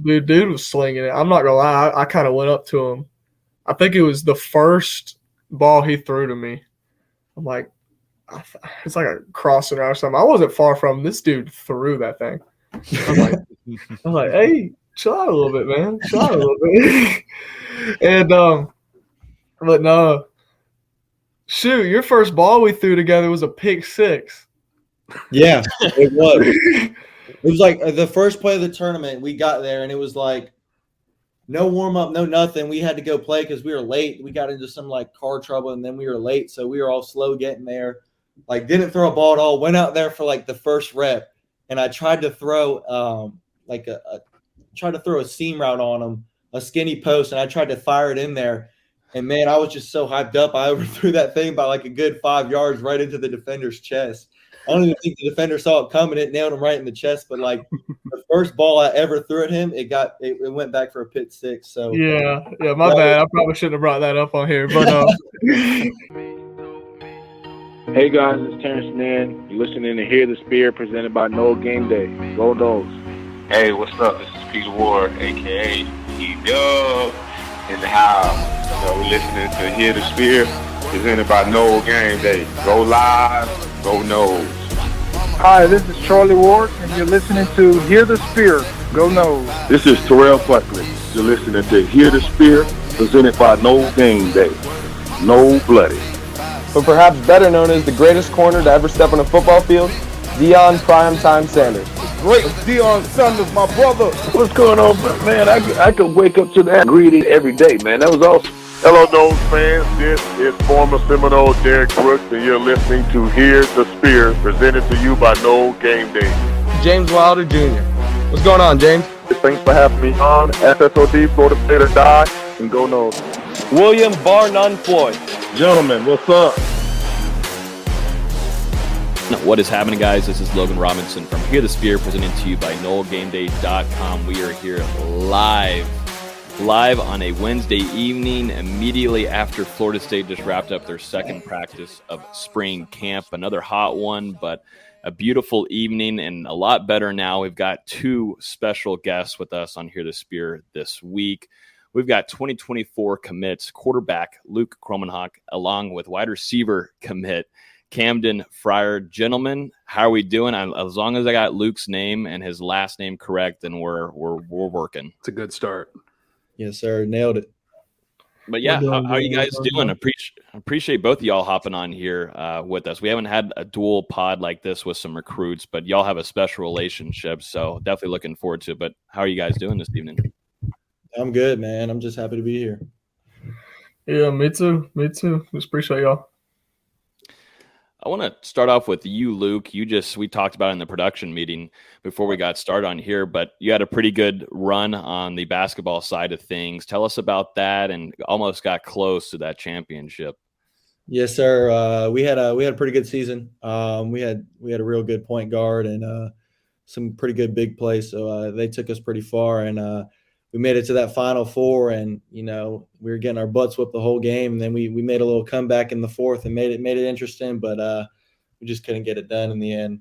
Dude was slinging it. I'm not gonna lie. I kind of went up to him. I think it was the first ball he threw to me. I'm like, it's like a crossing route or something. I wasn't far from him. This dude threw that thing. I'm like, hey, chill out a little bit, man. Chill out a little bit. And but no, shoot, your first ball we threw together was a pick six. Yeah, it was. It was like the first play of the tournament. We got there, and it was like no warm-up, no nothing. We had to go play because we were late. We got into some, like, car trouble, and then we were late, so we were all slow getting there. Like, didn't throw a ball at all. Went out there for, like, the first rep, and I tried to throw tried to throw a seam route on him, a skinny post, and I tried to fire it in there. And, man, I was just so hyped up. I overthrew that thing by, like, a good 5 yards right into the defender's chest. I don't even think the defender saw it coming. It nailed him right in the chest. But, like, the first ball I ever threw at him, it went back for a pick six. So yeah, my bad. I probably shouldn't have brought that up on here. But Hey guys, it's Terrence Nan. You're listening to Hear the Spear, presented by Noel Game Day. Go Noles. Hey, what's up? This is Peter Ward, aka E-Dub, in the house. We're listening to Hear the Spear, presented by Noel Game Day. Go Live, go Noles. Hi, this is Charlie Ward, and you're listening to Hear the Spear, Go Noles. This is Terrell Fleckley. You're listening to Hear the Spear, presented by Noel Game Day. No Bloody. But perhaps better known as the greatest corner to ever step on a football field, Deion Primetime Sanders. Great Deion Sanders, my brother. What's going on, man? I could wake up to that greeting every day, man. That was awesome. Hello, Noles fans. This is former Seminole Derek Brooks, and you're listening to Hear the Spear, presented to you by Noel Game Day. James Wilder Jr. What's going on, James? Thanks for having me on. SSOD, Florida State or Die, and go Noles. William Bar None Floyd. Gentlemen, what's up? What is happening, guys? This is Logan Robinson from Hear the Spear, presented to you by NoelGameDay.com. We are here live on a Wednesday evening, immediately after Florida State just wrapped up their second practice of spring camp. Another hot one, but a beautiful evening and a lot better now. We've got two special guests with us on Hear the Spear this week. We've got 2024 commits, quarterback Luke Kromenhoek, along with wide receiver commit Camdon Frier. Gentlemen, how are we doing? As long as I got Luke's name and his last name correct, then we're working. It's a good start. Yes, sir. Nailed it. But yeah, how are you guys doing? Appreciate both of y'all hopping on here with us. We haven't had a dual pod like this with some recruits, but y'all have a special relationship, so definitely looking forward to it. But how are you guys doing this evening? I'm good, man. I'm just happy to be here. Yeah, me too. Just appreciate y'all. I want to start off with you, Luke. We talked about it in the production meeting before we got started on here, but you had a pretty good run on the basketball side of things. Tell us about that, and almost got close to that championship. Yes, sir. We had a pretty good season. We had a real good point guard and some pretty good big plays. So they took us pretty far, and we made it to that Final Four. And we were getting our butts whipped the whole game. And then we made a little comeback in the fourth and made it interesting, but we just couldn't get it done in the end.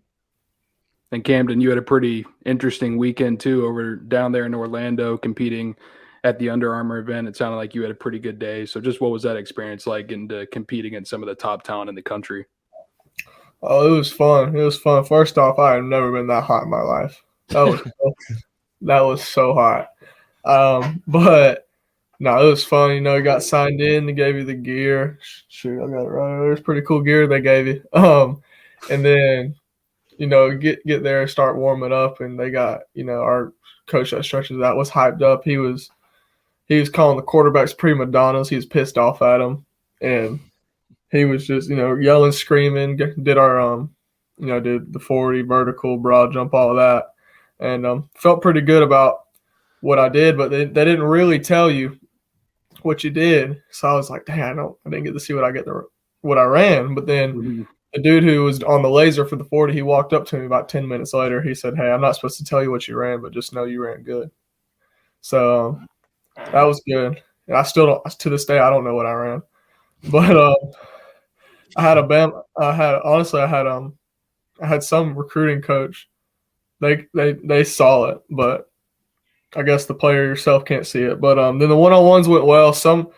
And Camden, you had a pretty interesting weekend too, over down there in Orlando, competing at the Under Armour event. It sounded like you had a pretty good day. So just what was that experience like, getting to compete against some of the top talent in the country? Oh, it was fun. First off, I have never been that hot in my life. That was so hot. But no, it was fun. You got signed in. They gave you the gear. Shoot, I got it right. It was pretty cool gear they gave you. And then get there, start warming up, and they got our coach that stretches that was hyped up. He was calling the quarterbacks prima donnas. He was pissed off at them, and he was just yelling, screaming. Did our did the 40 vertical, broad jump, all of that, and felt pretty good about what I did, but they didn't really tell you what you did. So I was like, dang, I didn't get to see what I ran. But then the dude who was on the laser for the 40, he walked up to me about 10 minutes later. He said, hey, I'm not supposed to tell you what you ran, but just know you ran good. So that was good. And I still don't, to this day, I don't know what I ran. But I had some recruiting coach. They saw it, but I guess the player yourself can't see it. But then the one-on-ones went well. Some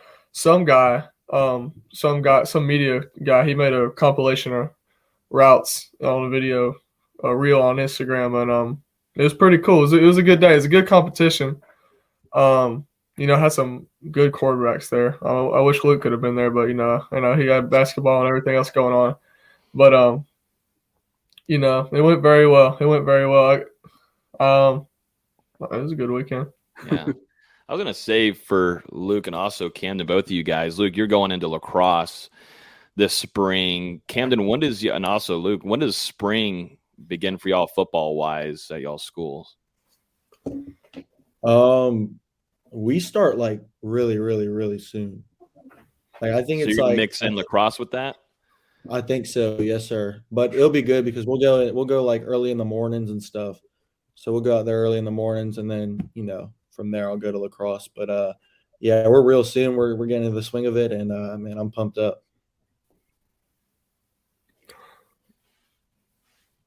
media guy, he made a compilation of routes on a video, a reel on Instagram, and it was pretty cool. It was a good day. It was a good competition. Had some good quarterbacks there. I wish Luke could have been there, but he had basketball and everything else going on. But it went very well. It was a good weekend. Yeah. I was going to say for Luke and also Camden, both of you guys, Luke, you're going into lacrosse this spring. Camden, and also Luke, when does spring begin for y'all football wise at y'all schools? We start like really, really, really soon. Like I think so it's you're like mix in lacrosse with that. I think so, yes, sir. But it'll be good because we'll go like early in the mornings and stuff. So we'll go out there early in the mornings, and then from there I'll go to lacrosse. But yeah, we're real soon. We're getting into the swing of it, and man, I'm pumped up.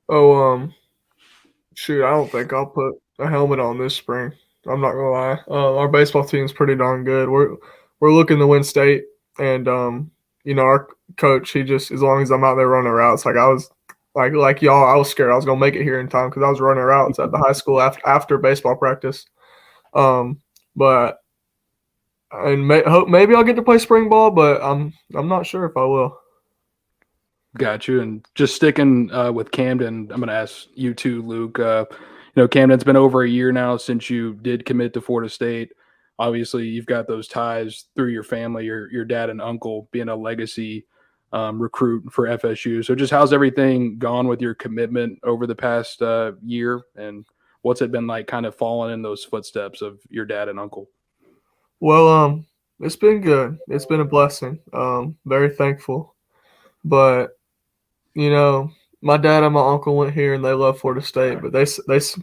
Oh, shoot, I don't think I'll put a helmet on this spring. I'm not gonna lie. Our baseball team's pretty darn good. We're looking to win state, and our coach, he just, as long as I'm out there running routes, like I was like y'all, I was scared I was gonna make it here in time because I was running routes at the high school after baseball practice. But maybe I'll get to play spring ball, but I'm not sure if I will. Got you. And just sticking with Camden, I'm going to ask you too, Luke. Camden, it's been over a year now since you did commit to Florida State. Obviously, you've got those ties through your family, your dad and uncle being a legacy recruit for FSU. So just how's everything gone with your commitment over the past year? And what's it been like kind of following in those footsteps of your dad and uncle? Well, it's been good. It's been a blessing. Very thankful. But my dad and my uncle went here and they love Florida State, but they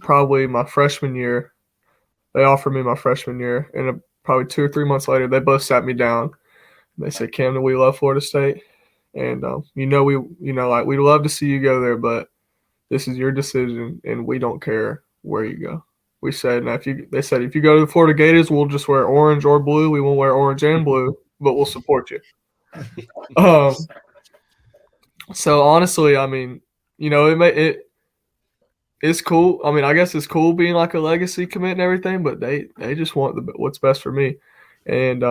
probably my freshman year, they offered me my freshman year, and probably 2 or 3 months later, they both sat me down. They said, "Camden, we love Florida State, and we'd love to see you go there, but this is your decision, and we don't care where you go." We said, they said, if you go to the Florida Gators, we'll just wear orange or blue. We won't wear orange and blue, but we'll support you. So honestly, I mean, it's cool. I mean, I guess it's cool being like a legacy commit and everything, but they just want what's best for me. And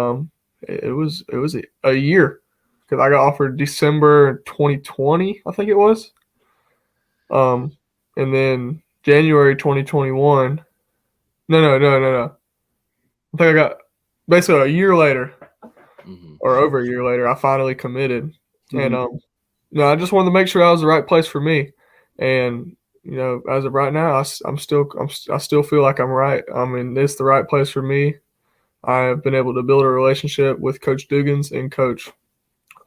it was a year because I got offered December 2020, I think it was. And then January 2021. No. I think I got basically a year later, or over a year later, I finally committed. And I just wanted to make sure I was the right place for me. And as of right now, I still feel like I'm right. I mean, it's the right place for me. I have been able to build a relationship with Coach Duggins and Coach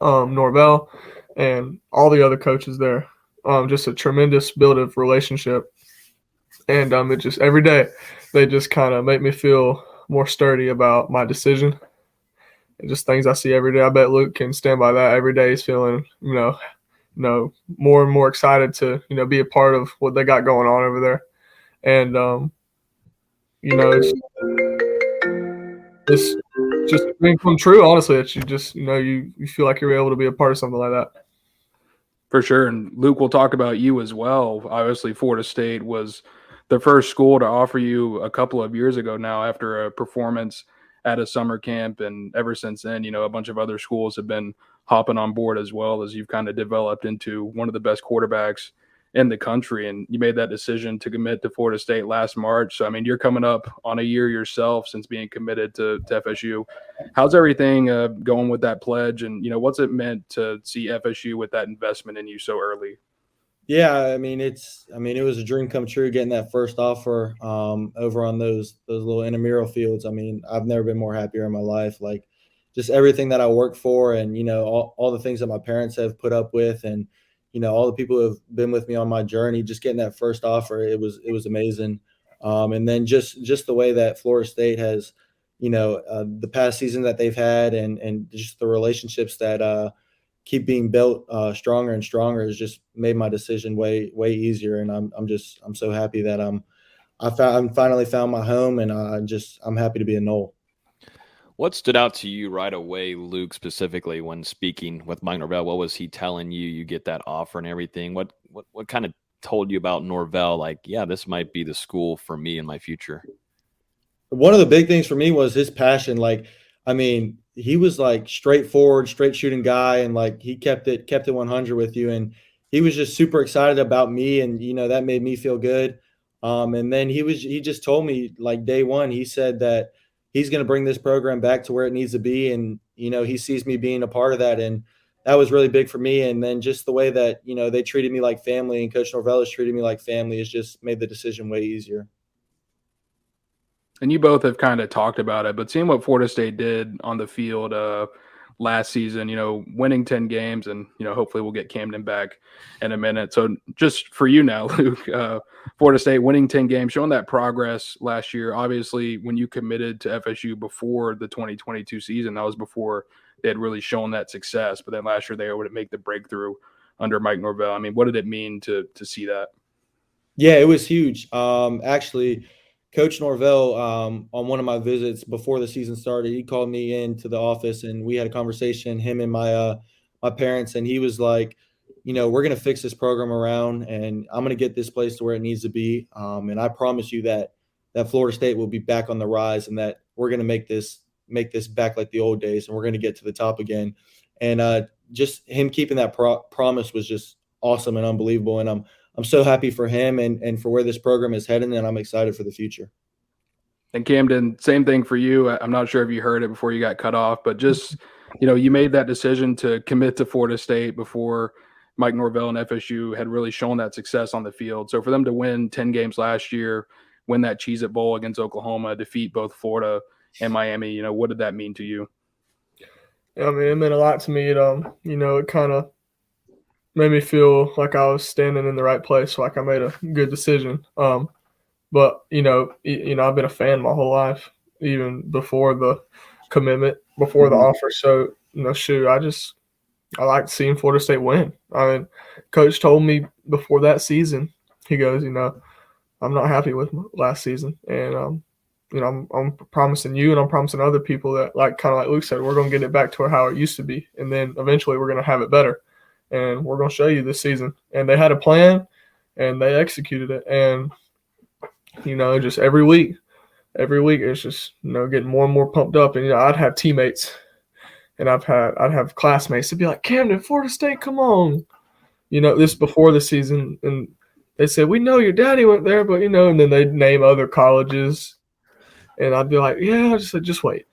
Norvell and all the other coaches there. Just a tremendous build of relationship. And it just every day they just kind of make me feel more sturdy about my decision. And just things I see every day. I bet Luke can stand by that. Every day he's feeling, more and more excited to, be a part of what they got going on over there. And, it's just a dream come true, honestly, that you just, you feel like you're able to be a part of something like that. For sure. And Luke, we'll talk about you as well. Obviously, Florida State was the first school to offer you a couple of years ago now after a performance at a summer camp. And ever since then, a bunch of other schools have been hopping on board as well as you've kind of developed into one of the best quarterbacks in the country. And you made that decision to commit to Florida State last March. So, I mean, you're coming up on a year yourself since being committed to FSU. How's everything going with that pledge? And, what's it meant to see FSU with that investment in you so early? Yeah, I mean, it was a dream come true getting that first offer over on those little intramural fields. I mean, I've never been more happier in my life. Like, just everything that I work for, and all the things that my parents have put up with, and all the people who have been with me on my journey. Just getting that first offer, it was amazing. And then just the way that Florida State has, the past season that they've had, and just the relationships that keep being built stronger and stronger has just made my decision way easier. And I'm so happy that I'm I finally found my home, and I'm happy to be a Nole. What stood out to you right away, Luke, specifically when speaking with Mike Norvell? What was he telling you? You get that offer and everything. What kind of told you about Norvell? Like, yeah, this might be the school for me in my future. One of the big things for me was his passion. Like, I mean, he was like straightforward, straight shooting guy, and like he kept it 100 with you. And he was just super excited about me, and that made me feel good. And then he just told me like day one, he said that he's going to bring this program back to where it needs to be, and he sees me being a part of that, and that was really big for me. And then just the way that they treated me like family, and Coach Norvell has treated me like family, has just made the decision way easier. And you both have kind of talked about it, but seeing what Florida State did on the field last season, winning 10 games, and, hopefully we'll get Camdon back in a minute. So just for you now, Luke, Florida State winning 10 games, showing that progress last year. Obviously, when you committed to FSU before the 2022 season, that was before they had really shown that success. But then last year they were able to make the breakthrough under Mike Norvell. I mean, what did it mean to see that? Yeah, it was huge. Actually, Coach Norvell, on one of my visits before the season started, he called me into the office and we had a conversation, him and my parents, and he was like, we're going to fix this program around, and I'm going to get this place to where it needs to be. And I promise you that Florida State will be back on the rise, and that we're going to make this back like the old days, and we're going to get to the top again. And just him keeping that promise was just awesome and unbelievable. And I'm so happy for him and for where this program is heading, and I'm excited for the future. And Camdon, same thing for you. I'm not sure if you heard it before you got cut off, but just, you made that decision to commit to Florida State before Mike Norvell and FSU had really shown that success on the field. So for them to win 10 games last year, win that Cheez-It Bowl against Oklahoma, defeat both Florida and Miami, what did that mean to you? I mean, it meant a lot to me. It kind of made me feel like I was standing in the right place, like I made a good decision. But I've been a fan my whole life, even before the commitment, before the offer. So I like seeing Florida State win. I mean, Coach told me before that season, he goes, I'm not happy with last season, and I'm promising you and I'm promising other people that, like kind of like Luke said, we're going to get it back to how it used to be, and then eventually we're going to have it better. And we're going to show you this season. And they had a plan, and they executed it. And, just every week it's just, getting more and more pumped up. And, I'd have teammates, and I'd have classmates to be like, Camden, Florida State, come on. This before the season. And they said, we know your daddy went there, but, and then they'd name other colleges. And I'd be like, yeah, just wait.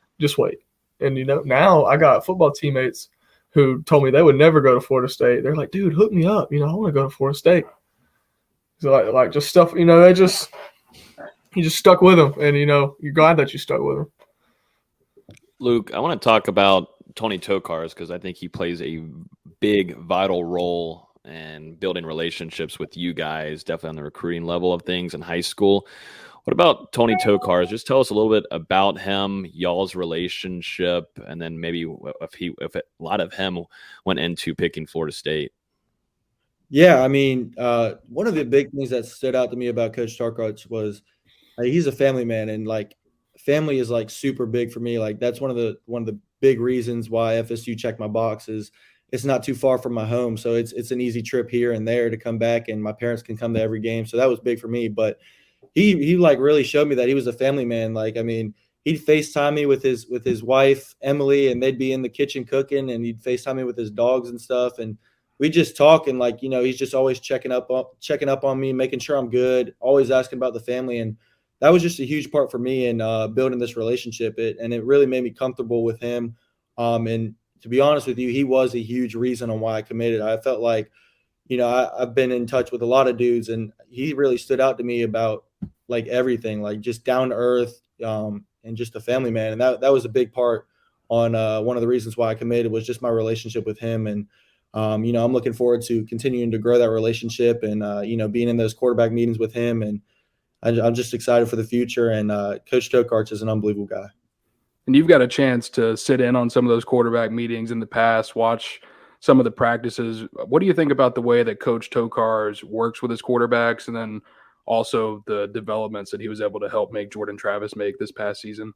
And, now I got football teammates who told me they would never go to Florida State. They're like, dude, hook me up. I want to go to Florida State. So like just stuff, he just stuck with them. And, you're glad that you stuck with them. Luke, I want to talk about Tony Tokars because I think he plays a big, vital role in building relationships with you guys, definitely on the recruiting level of things in high school. What about Tony Tokars? Just tell us a little bit about him, y'all's relationship, and then maybe if a lot of him went into picking Florida State. Yeah, I mean, one of the big things that stood out to me about Coach Tokars was he's a family man, and like family is like super big for me. Like that's one of the big reasons why FSU checked my boxes. It's not too far from my home, so it's an easy trip here and there to come back, and my parents can come to every game. So that was big for me, but he like really showed me that he was a family man. Like, I mean, he'd FaceTime me with his wife, Emily, and they'd be in the kitchen cooking, and he'd FaceTime me with his dogs and stuff. And we just talk, and like, he's just always checking up on me, making sure I'm good, always asking about the family. And that was just a huge part for me in building this relationship. And it really made me comfortable with him. And to be honest with you, he was a huge reason on why I committed. I felt like, I've been in touch with a lot of dudes, and he really stood out to me about like everything, like just down to earth, and just a family man. And that was a big part on one of the reasons why I committed, was just my relationship with him. And, I'm looking forward to continuing to grow that relationship and, being in those quarterback meetings with him. And I'm just excited for the future. And Coach Tokars is an unbelievable guy. And you've got a chance to sit in on some of those quarterback meetings in the past, watch some of the practices. What do you think about the way that Coach Tokars works with his quarterbacks? And then also the developments that he was able to help make Jordan Travis make this past season.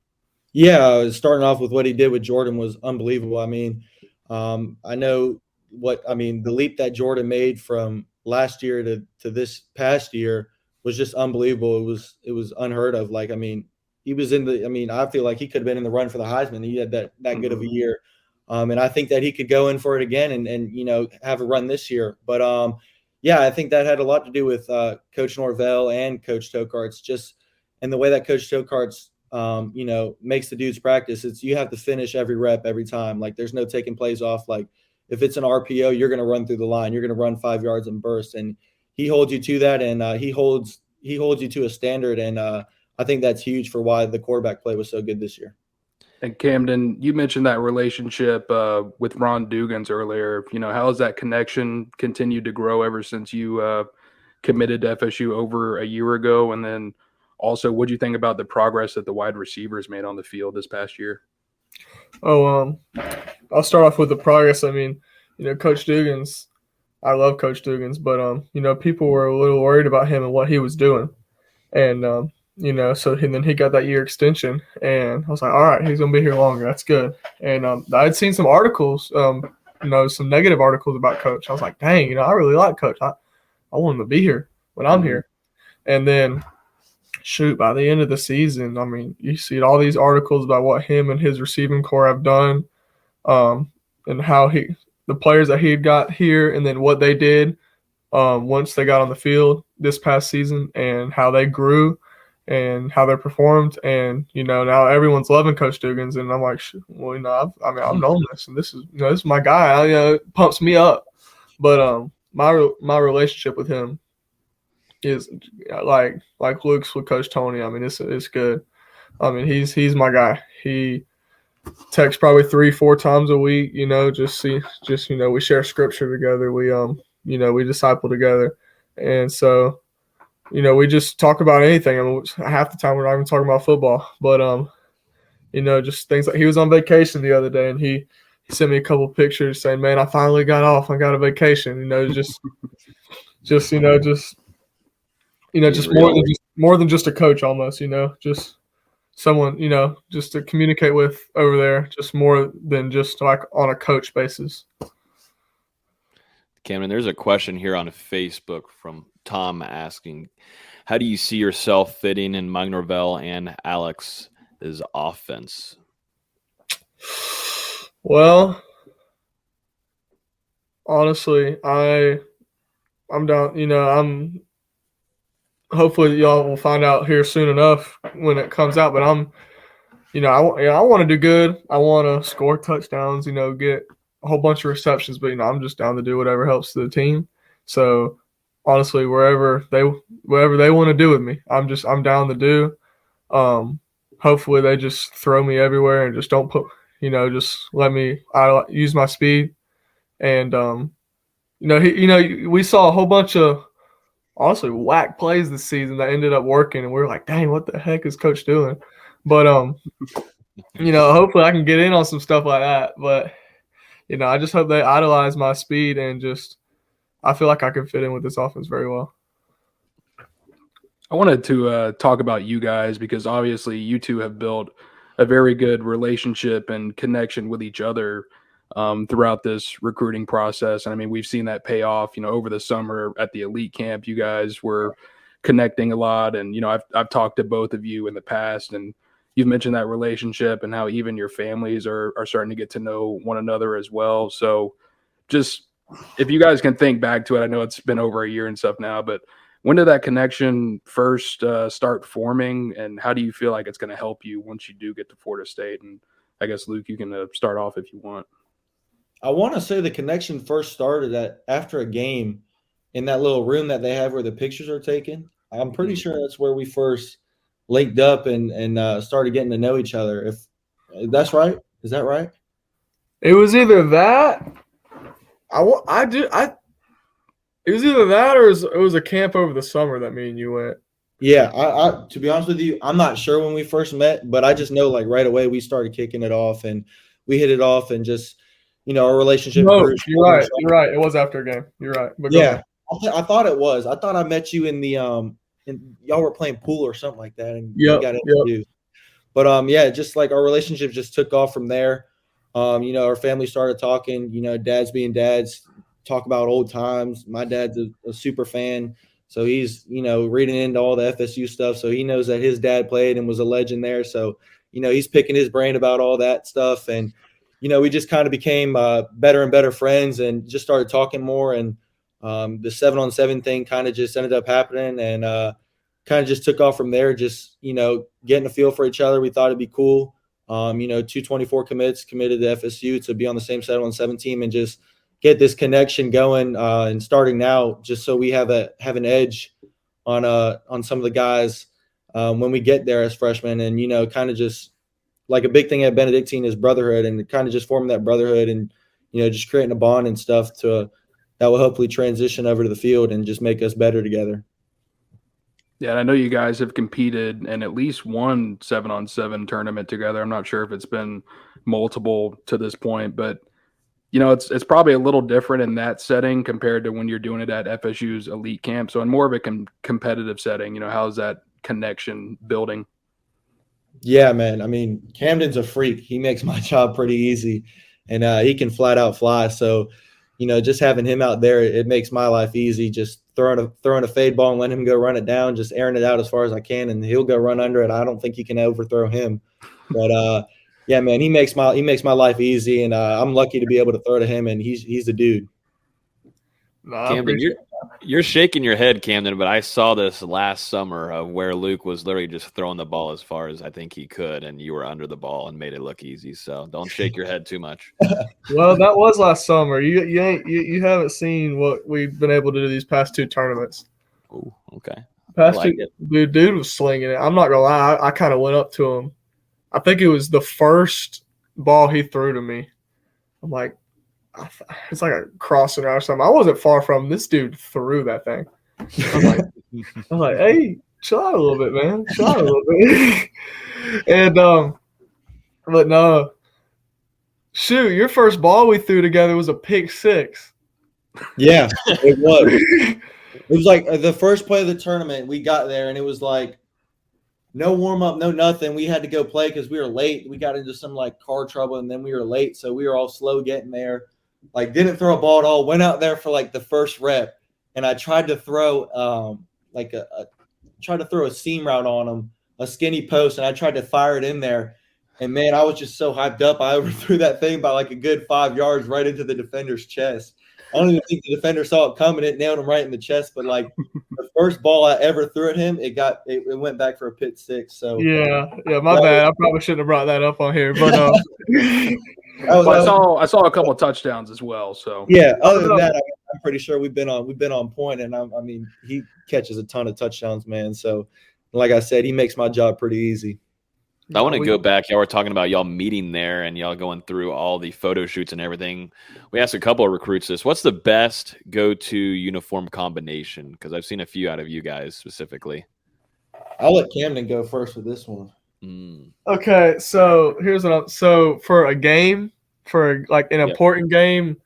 Yeah, starting off with what he did with Jordan was unbelievable. I mean, the leap that Jordan made from last year to this past year was just unbelievable. It was unheard of. Like, I mean, he was I feel like he could have been in the run for the Heisman. He had that good of a year. And I think that he could go in for it again and have a run this year. But I think that had a lot to do with Coach Norvell and Coach Tokarts, and the way that Coach Tokarts makes the dudes practice. It's you have to finish every rep every time. Like, there's no taking plays off. Like, if it's an RPO, you're going to run through the line. You're going to run 5 yards and burst, and he holds you to that, and he holds you to a standard. And I think that's huge for why the quarterback play was so good this year. And Camden, you mentioned that relationship with Ron Dugans earlier. How has that connection continued to grow ever since you committed to FSU over a year ago? And then also, what do you think about the progress that the wide receivers made on the field this past year? I'll start off with the progress. I mean, Coach Dugans, I love Coach Dugans, but people were a little worried about him and what he was doing. And then he got that year extension, and I was like, all right, he's going to be here longer. That's good. And I had seen some articles, some negative articles about Coach. I was like, dang, I really like Coach. I want him to be here when I'm here. And then, by the end of the season, I mean, you see all these articles about what him and his receiving core have done, and how the players that he had got here, and then what they did once they got on the field this past season, and how they grew and how they performed. And now everyone's loving Coach Dugans, and I'm like, I've known this, and this is my guy. It pumps me up. But my relationship with him is like Luke's with Coach Tony. I mean, it's good. I mean, he's my guy. He texts probably 3-4 times a week. We share scripture together. We disciple together, and so we just talk about anything. I mean, half the time we're not even talking about football, but just things like he was on vacation the other day, and he sent me a couple pictures saying, "Man, I finally got off. I got a vacation." Just more than just a coach, almost. Just someone just to communicate with over there, just more than just like on a coach basis. Camden, there's a question here on Facebook from Tom asking, how do you see yourself fitting in Mike Norvell and Alex's offense? Well, honestly, I'm down. Hopefully y'all will find out here soon enough when it comes out. But I want to do good. I want to score touchdowns. Get a whole bunch of receptions. But I'm just down to do whatever helps the team. So honestly, whatever they want to do with me, I'm down to do. Hopefully they just throw me everywhere and just don't put, just let me use my speed. And we saw a whole bunch of honestly whack plays this season that ended up working, and we were like, dang, what the heck is Coach doing? But hopefully I can get in on some stuff like that. But I just hope they idolize my speed, and just I feel like I can fit in with this offense very well. I wanted to talk about you guys, because obviously you two have built a very good relationship and connection with each other throughout this recruiting process. And I mean, we've seen that pay off, over the summer at the elite camp. You guys were connecting a lot, and I've talked to both of you in the past, and you've mentioned that relationship and how even your families are starting to get to know one another as well. So just if you guys can think back to it, I know it's been over a year and stuff now, but when did that connection first start forming, and how do you feel like it's going to help you once you do get to Florida State? And I guess, Luke, you can start off if you want. I want to say the connection first started after a game in that little room that they have where the pictures are taken. I'm pretty sure that's where we first linked up and started getting to know each other. If that's right, is that right? It was either that. It was either that or it was a camp over the summer that me and you went. Yeah, I to be honest with you, I'm not sure when we first met, but I just know like right away we started kicking it off and we hit it off and just our relationship. No, you're right. It was after a game. You're right. But yeah, I thought it was. I thought I met you in the and y'all were playing pool or something like that, and Yep, we got yep. introduced. But yeah, just like our relationship just took off from there. Our family started talking. Dads being dads, talk about old times. My dad's a super fan, so he's reading into all the FSU stuff. So he knows that his dad played and was a legend there. So he's picking his brain about all that stuff, and we just kind of became better and better friends, and just started talking more. And the 7-on-7 thing kind of just ended up happening, and kind of just took off from there. Just getting a feel for each other. We thought it'd be cool. 224 commits committed to FSU to be on the same 7-on-7 team and just get this connection going and starting now, just so we have an edge on some of the guys when we get there as freshmen. And kind of just like a big thing at Benedictine is brotherhood, and kind of just forming that brotherhood and just creating a bond and stuff that will hopefully transition over to the field and just make us better together. Yeah, and I know you guys have competed in at least one 7-on-7 tournament together. I'm not sure if it's been multiple to this point, but it's probably a little different in that setting compared to when you're doing it at FSU's elite camp. So in more of a competitive setting, how's that connection building? Yeah, man. I mean, Camden's a freak. He makes my job pretty easy, and he can flat out fly. So, just having him out there, it makes my life easy. Just throwing a fade ball and letting him go run it down, just airing it out as far as I can, and he'll go run under it. I don't think you can overthrow him. But yeah, man, he makes my life easy, and I'm lucky to be able to throw to him, and he's the dude. Camden, you're shaking your head, Camden, but I saw this last summer of where Luke was literally just throwing the ball as far as I think he could, and you were under the ball and made it look easy. So don't shake your head too much. Well, that was last summer. You haven't seen what we've been able to do these past two tournaments. Oh, okay. Dude was slinging it. I'm not gonna lie. I kind of went up to him. I think it was the first ball he threw to me. I'm like, it's like a crossing route or something. I wasn't far from him. This dude threw that thing. I'm like, hey, chill out a little bit, man. Chill out a little bit. And but no, shoot, your first ball we threw together was a pick six. Yeah, it was. It was like the first play of the tournament. We got there, and it was like no warm up, no nothing. We had to go play because we were late. We got into some like car trouble, and then we were late, so we were all slow getting there. Like, didn't throw a ball at all. Went out there for like the first rep, and I tried to throw a seam route on him, a skinny post, and I tried to fire it in there. And man, I was just so hyped up. I overthrew that thing by like a good 5 yards right into the defender's chest. I don't even think the defender saw it coming. It nailed him right in the chest. But like the first ball I ever threw at him, it went back for a pick six. So yeah, my bad. I probably shouldn't have brought that up on here, but I saw a couple of touchdowns as well. So yeah, other than that, I'm pretty sure we've been on point, and I mean he catches a ton of touchdowns, man. So like I said, he makes my job pretty easy. I want to go back. Y'all were talking about y'all meeting there and y'all going through all the photo shoots and everything. We asked a couple of recruits this. What's the best go-to uniform combination? Because I've seen a few out of you guys specifically. I'll let Camden go first with this one. Okay, so here's what so for a game, for like an important game,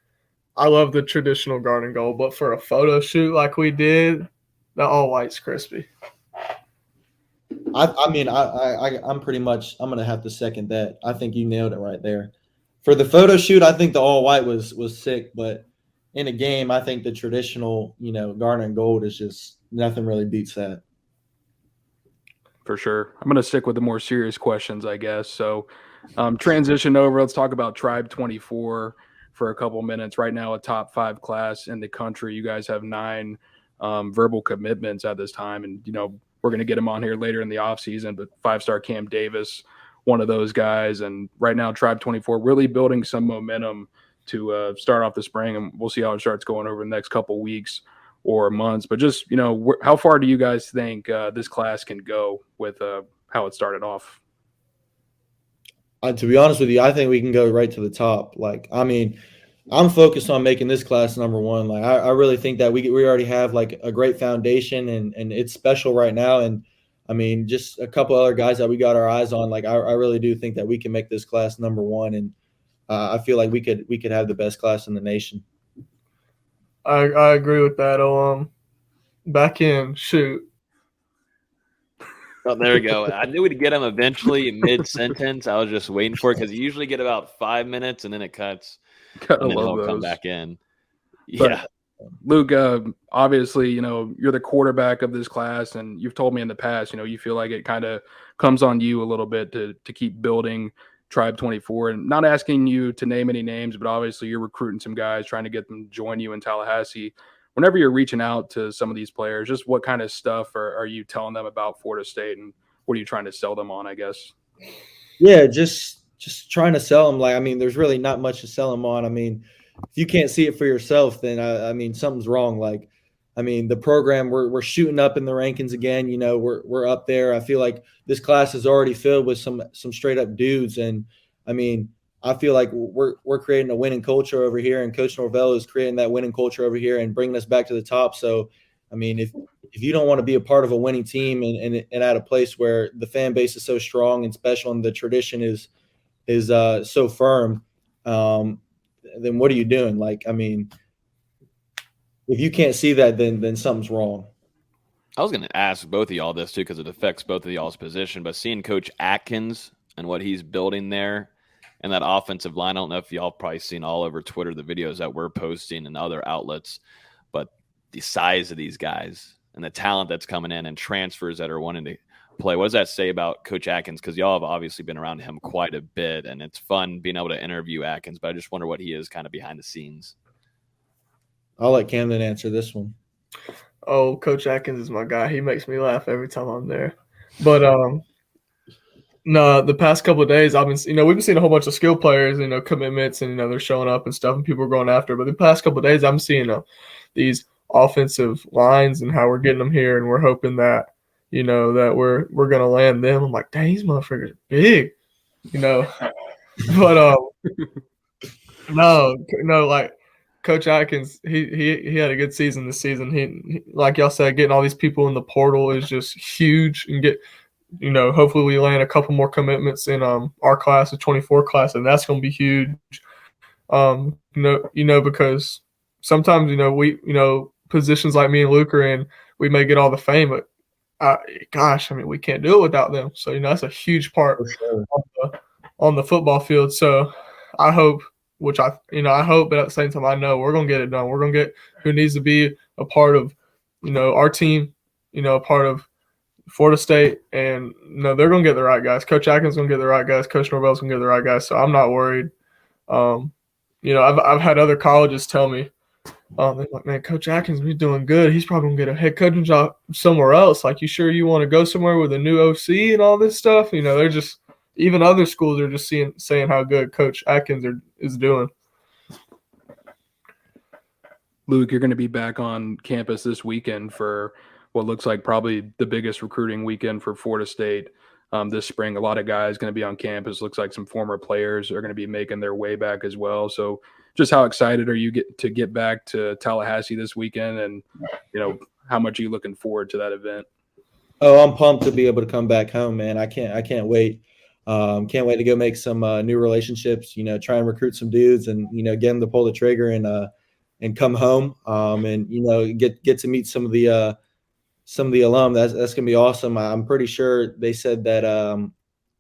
I love the traditional garden gold. But for a photo shoot like we did, the all white's crispy. I'm pretty much I'm gonna have to second that. I think you nailed it right there. For the photo shoot, I think the all white was sick, but in a game, I think the traditional, garnet and gold is just nothing really beats that. For sure. I'm gonna stick with the more serious questions, I guess. So transition over. Let's talk about Tribe 24 for a couple minutes. Right now, a top 5 class in the country. You guys have 9 verbal commitments at this time, and we're going to get him on here later in the offseason, but 5-star Cam Davis, one of those guys. And right now, Tribe 24 really building some momentum to start off the spring, and we'll see how it starts going over the next couple weeks or months. But just, how far do you guys think this class can go with how it started off? To be honest with you, I think we can go right to the top. I'm focused on making this class number 1. Like, I really think that we already have like a great foundation, and it's special right now. And I mean, just a couple other guys that we got our eyes on. Like, I really do think that we can make this class number 1, and I feel like we could have the best class in the nation. I agree with that. Back in Oh, there we go. I knew we'd get him eventually mid-sentence. I was just waiting for it because you usually get about 5 minutes and then it cuts. Gotta And then love he'll come those. back in. But, Yeah. Luke, obviously, you're the quarterback of this class, and you've told me in the past, you feel like it kind of comes on you a little bit to keep building Tribe 24. And not asking you to name any names, but obviously you're recruiting some guys, trying to get them to join you in Tallahassee. Whenever you're reaching out to some of these players, just what kind of stuff are you telling them about Florida State, and what are you trying to sell them on, I guess? Yeah, just trying to sell them. Like, I mean, there's really not much to sell them on. I mean, if you can't see it for yourself, then I mean, something's wrong. Like, I mean, the program, we're shooting up in the rankings again. We're up there. I feel like this class is already filled with some straight up dudes. And I mean, I feel like we're creating a winning culture over here, and Coach Norvell is creating that winning culture over here and bringing us back to the top. So, I mean, if you don't want to be a part of a winning team and at a place where the fan base is so strong and special and the tradition is so firm, then what are you doing? Like, I mean, if you can't see that, then something's wrong. I was going to ask both of y'all this too because it affects both of y'all's position, but seeing Coach Atkins and what he's building there and that offensive line, I don't know if y'all probably seen all over Twitter the videos that we're posting and other outlets, but the size of these guys and the talent that's coming in and transfers that are wanting to play. What does that say about Coach Atkins? Because y'all have obviously been around him quite a bit, and it's fun being able to interview Atkins, but I just wonder what he is kind of behind the scenes. I'll let Camden answer this one. Oh, Coach Atkins is my guy. He makes me laugh every time I'm there. But no, the past couple of days I've been, we've been seeing a whole bunch of skill players, commitments, and they're showing up and stuff, and people are going after. But the past couple of days I'm seeing these offensive lines and how we're getting them here, and we're hoping that that we're gonna land them. I'm like, dang, these motherfuckers are big, But no, like Coach Atkins, he had a good season this season. He like y'all said, getting all these people in the portal is just huge, and hopefully we land a couple more commitments in our class, the 24 class, and that's gonna be huge. Because sometimes we positions like me and Luke are in, we may get all the fame, but we can't do it without them. So that's a huge part on the football field. So I hope, but at the same time I know we're gonna get it done. We're gonna get who needs to be a part of our team, a part of Florida State, and they're gonna get the right guys. Coach Atkins gonna get the right guys. Coach Norvell's gonna get the right guys. So I'm not worried. I've had other colleges tell me, they're like, man, Coach Atkins, he's doing good. He's probably gonna get a head coaching job somewhere else. Like, you sure you want to go somewhere with a new OC and all this stuff? They're just, even other schools are just saying how good Coach Atkins is doing. Luke, you're going to be back on campus this weekend for what looks like probably the biggest recruiting weekend for Florida State this spring. A lot of guys going to be on campus. Looks like some former players are going to be making their way back as well. So just how excited are you to get back to Tallahassee this weekend, and how much are you looking forward to that event? Oh, I'm pumped to be able to come back home, man. I can't wait. Can't wait to go make some new relationships, try and recruit some dudes and, get them to pull the trigger and come home and, get to meet some of the alum. That's going to be awesome. I'm pretty sure they said that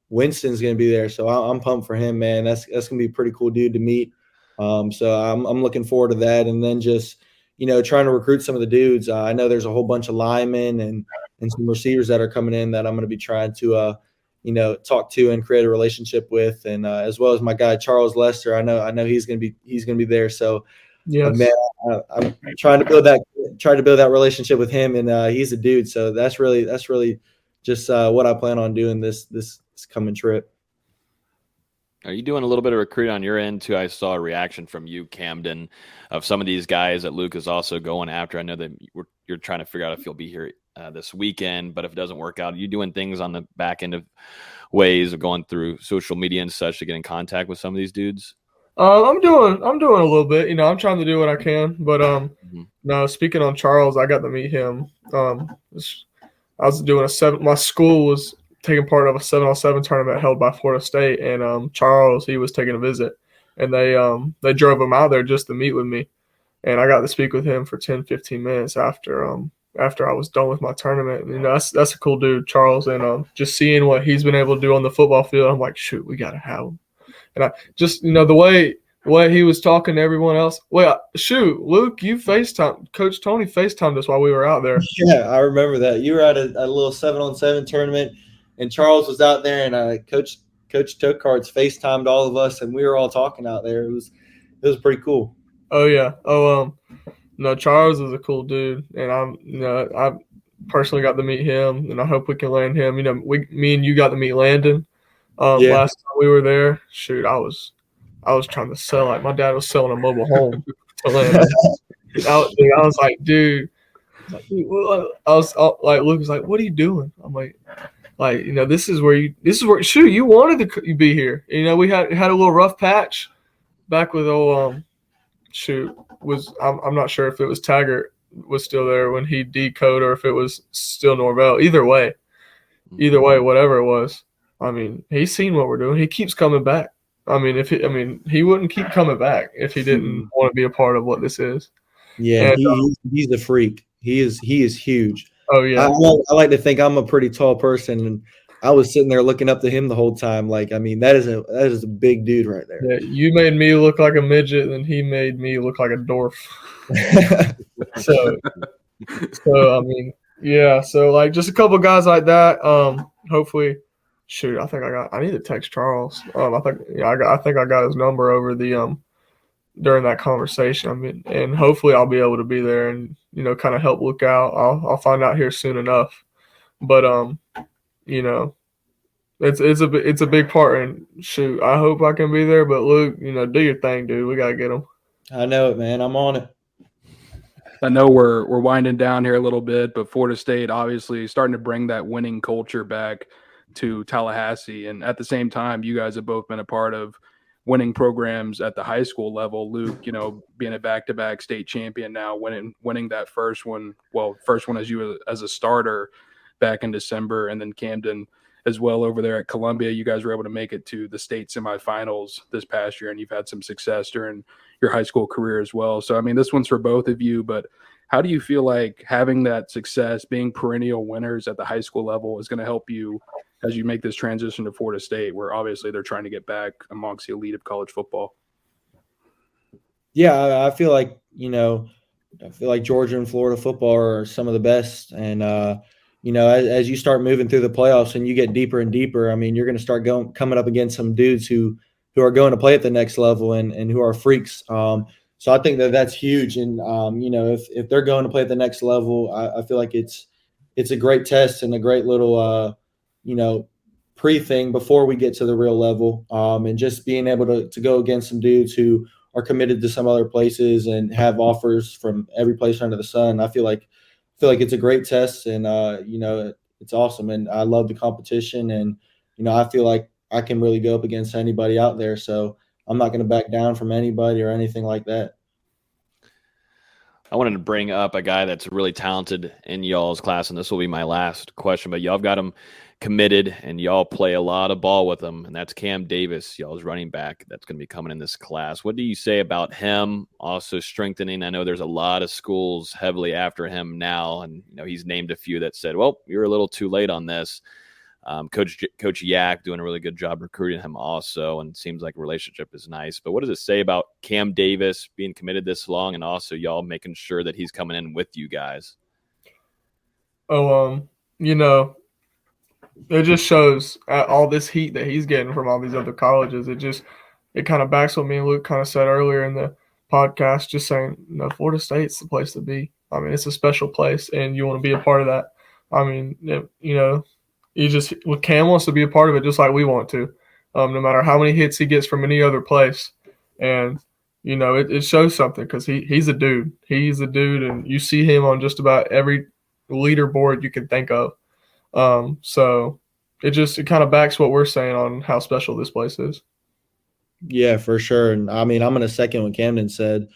Winston's going to be there. So I'm pumped for him, man. That's going to be a pretty cool dude to meet. So I'm looking forward to that. And then just, trying to recruit some of the dudes. I know there's a whole bunch of linemen and some receivers that are coming in that I'm going to be trying to, talk to and create a relationship with, and as well as my guy Charles Lester. I know he's going to be there. So, yes. Man, I'm trying to build that relationship with him, and he's a dude. So that's really just what I plan on doing this coming trip. Are you doing a little bit of recruiting on your end too? I saw a reaction from you, Camden, of some of these guys that Luke is also going after. I know that you're trying to figure out if you'll be here this weekend, but if it doesn't work out, are you doing things on the back end of ways of going through social media and such to get in contact with some of these dudes? I'm doing a little bit. I'm trying to do what I can, but no. Speaking on Charles, I got to meet him. I was doing my school was taking part of a 7-on-7 tournament held by Florida State, and Charles, he was taking a visit, and they drove him out there just to meet with me, and I got to speak with him for 10-15 minutes after after I was done with my tournament. You know, that's a cool dude, Charles, and just seeing what he's been able to do on the football field, I'm like, shoot, we gotta have him. And I just, you know, the way he was talking to everyone else. Well, shoot, Luke, you FaceTime Coach Tony FaceTimed us while we were out there. Yeah, I remember that. You were at a little 7-on-7 tournament, and Charles was out there, and Coach Tokarts FaceTimed all of us, and we were all talking out there. It was pretty cool. Oh yeah. No, Charles is a cool dude, and I personally got to meet him, and I hope we can land him. You know, me and you got to meet Landon last time we were there. Shoot, I was trying to sell, like my dad was selling a mobile home to Landon. I was like, dude, I was like, Luke was like, what are you doing? I'm like, you know, this is where shoot, you wanted to be here. You know, we had a little rough patch back with I'm not sure if it was Taggart was still there when he decoded or if it was still Norvell. Either way, whatever it was. I mean, he's seen what we're doing. He keeps coming back. I mean, he wouldn't keep coming back if he didn't want to be a part of what this is. Yeah, and, he's a freak. He is huge. Oh yeah. I like to think I'm a pretty tall person, and I was sitting there looking up to him the whole time. Like, I mean, that is a big dude right there. Yeah, you made me look like a midget, and he made me look like a dwarf. so I mean, yeah. So like, just a couple guys like that. Hopefully, shoot. I need to text Charles. I think I got his number over the during that conversation. I mean, and hopefully I'll be able to be there and, you know, kind of help look out. I'll find out here soon enough. But you know, it's a big part, and shoot, I hope I can be there. But Luke, you know, do your thing, dude. We gotta get them. I know it, man. I'm on it. I know we're winding down here a little bit, but Florida State obviously starting to bring that winning culture back to Tallahassee, and at the same time, you guys have both been a part of winning programs at the high school level. Luke, you know, being a back-to-back state champion now, winning that first one as you as a starter back in December, and then Camden as well over there at Columbia. You guys were able to make it to the state semifinals this past year, and you've had some success during your high school career as well. So, I mean, this one's for both of you, but how do you feel like having that success, being perennial winners at the high school level is going to help you as you make this transition to Florida State, where obviously they're trying to get back amongst the elite of college football? Yeah, I feel like, you know, Georgia and Florida football are some of the best. And, you know, as you start moving through the playoffs and you get deeper and deeper, I mean, you're going to start coming up against some dudes who are going to play at the next level and who are freaks. So I think that's huge. And, you know, if they're going to play at the next level, I feel like it's a great test and a great little, you know, pre-thing before we get to the real level. And just being able to go against some dudes who are committed to some other places and have offers from every place under the sun. I feel like it's a great test, and, you know, it's awesome. And I love the competition, and, you know, I feel like I can really go up against anybody out there. So I'm not going to back down from anybody or anything like that. I wanted to bring up a guy that's really talented in y'all's class, and this will be my last question, but y'all have got him committed, and y'all play a lot of ball with him, and that's Cam Davis, y'all's running back that's going to be coming in this class. What do you say about him also strengthening? I know there's a lot of schools heavily after him now, and, you know, he's named a few that said, well, you're a little too late on this. Coach Yak doing a really good job recruiting him also, and seems like relationship is nice. But what does it say about Cam Davis being committed this long, and also y'all making sure that he's coming in with you guys? You know, it just shows all this heat that he's getting from all these other colleges. It kind of backs what me and Luke kind of said earlier in the podcast, just saying, you know, Florida State's the place to be. I mean, it's a special place, and you want to be a part of that. I mean, you know, Cam wants to be a part of it just like we want to, no matter how many hits he gets from any other place. And, you know, it shows something because he's a dude. He's a dude, and you see him on just about every leaderboard you can think of. So it kind of backs what we're saying on how special this place is. Yeah, for sure. And I mean, I'm going to second what Camden said.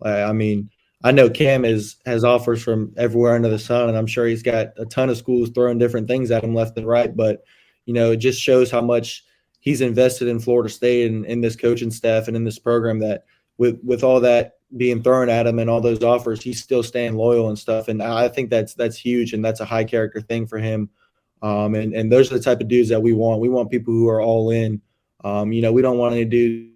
I mean, I know Cam has offers from everywhere under the sun, and I'm sure he's got a ton of schools throwing different things at him left and right. But, you know, it just shows how much he's invested in Florida State and in this coaching staff and in this program, that with all that being thrown at him and all those offers, he's still staying loyal and stuff. And I think that's huge, and that's a high character thing for him. And those are the type of dudes that we want. We want people who are all in. We don't want any dude,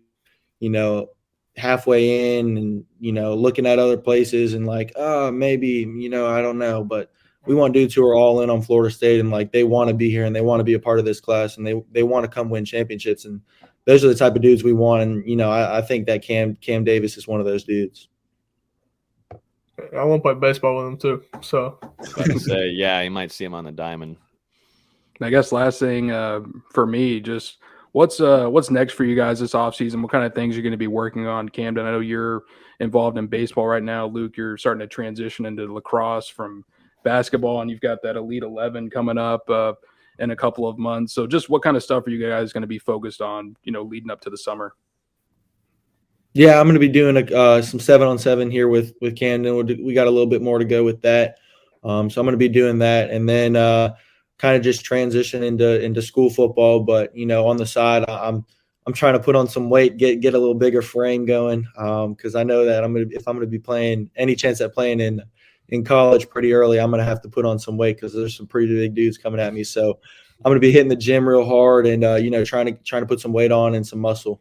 halfway in and, looking at other places and like, oh, maybe, I don't know. But we want dudes who are all in on Florida State and like they want to be here and they want to be a part of this class and they want to come win championships. And those are the type of dudes we want. And, I think that Cam Davis is one of those dudes. I want to play baseball with him too. So yeah, you might see him on the diamond. I guess last thing for me, just what's next for you guys this offseason? What kind of things you're going to be working on, Camden? I know you're involved in baseball right now. Luke, you're starting to transition into lacrosse from basketball, and you've got that Elite 11 coming up in a couple of months. So just what kind of stuff are you guys going to be focused on, leading up to the summer? Yeah, I'm going to be doing some 7-on-7 here with Camden. We got a little bit more to go with that. So I'm going to be doing that. And then kind of just transition into school football. But, on the side, I'm trying to put on some weight, get a little bigger frame going because I know that if I'm going to be playing any chance at playing in college pretty early, I'm going to have to put on some weight because there's some pretty big dudes coming at me. So I'm going to be hitting the gym real hard and, trying to put some weight on and some muscle.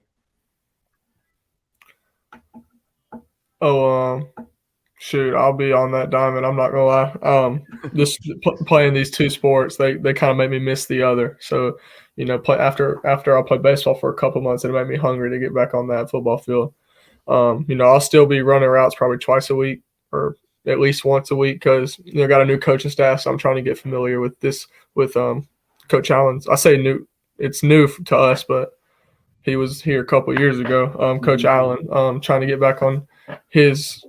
Oh, shoot, I'll be on that diamond. I'm not gonna lie. Just playing these two sports, they kind of make me miss the other. So, play after I played baseball for a couple months, it made me hungry to get back on that football field. I'll still be running routes probably twice a week or at least once a week because got a new coaching staff, so I'm trying to get familiar with Coach Allen's. I say new, it's new to us, but he was here a couple of years ago. Coach Allen, trying to get back on his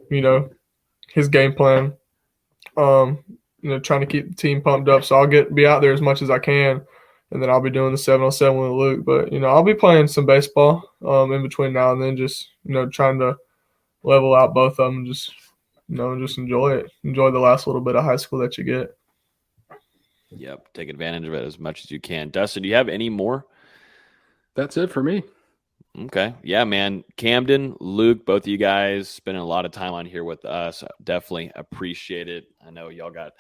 game plan, trying to keep the team pumped up. So I'll be out there as much as I can, and then I'll be doing the 7-on-7 with Luke. But, I'll be playing some baseball in between now and then, just, trying to level out both of them, just enjoy it. Enjoy the last little bit of high school that you get. Yep, take advantage of it as much as you can. Dustin, do you have any more? That's it for me. Okay. Yeah, man. Camden, Luke, both of you guys spending a lot of time on here with us. Definitely appreciate it. I know y'all got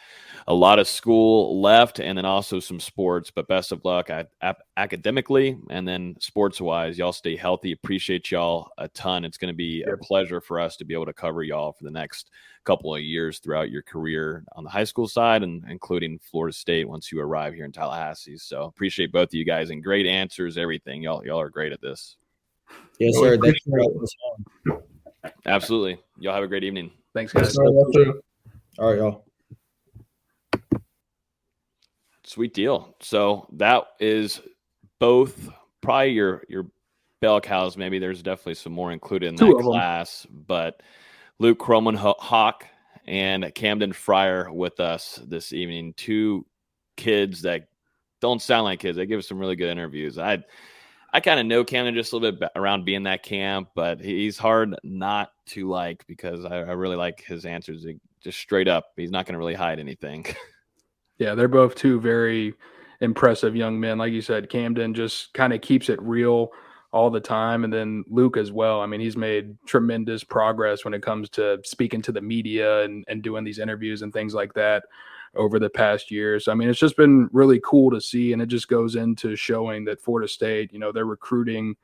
a lot of school left and then also some sports, but best of luck academically and then sports-wise. Y'all stay healthy. Appreciate y'all a ton. It's going to be a pleasure for us to be able to cover y'all for the next couple of years throughout your career on the high school side and including Florida State once you arrive here in Tallahassee. So appreciate both of you guys and great answers, everything. Y'all are great at this. Yes, sir. Thanks for having us on. Absolutely. Y'all have a great evening. Thanks, guys. All right, y'all. Sweet deal. So that is both probably your bell cows. Maybe there's definitely some more included in that class, but Luke Kromenhoek and Camdon Frier with us this evening. Two kids that don't sound like kids. They give us some really good interviews. I kind of know Camden just a little bit around being that camp, but he's hard not to like because I really like his answers. Just straight up, he's not going to really hide anything. Yeah, they're both two very impressive young men. Like you said, Camden just kind of keeps it real all the time. And then Luke as well. I mean, he's made tremendous progress when it comes to speaking to the media and doing these interviews and things like that over the past years. I mean, it's just been really cool to see, and it just goes into showing that Florida State, they're recruiting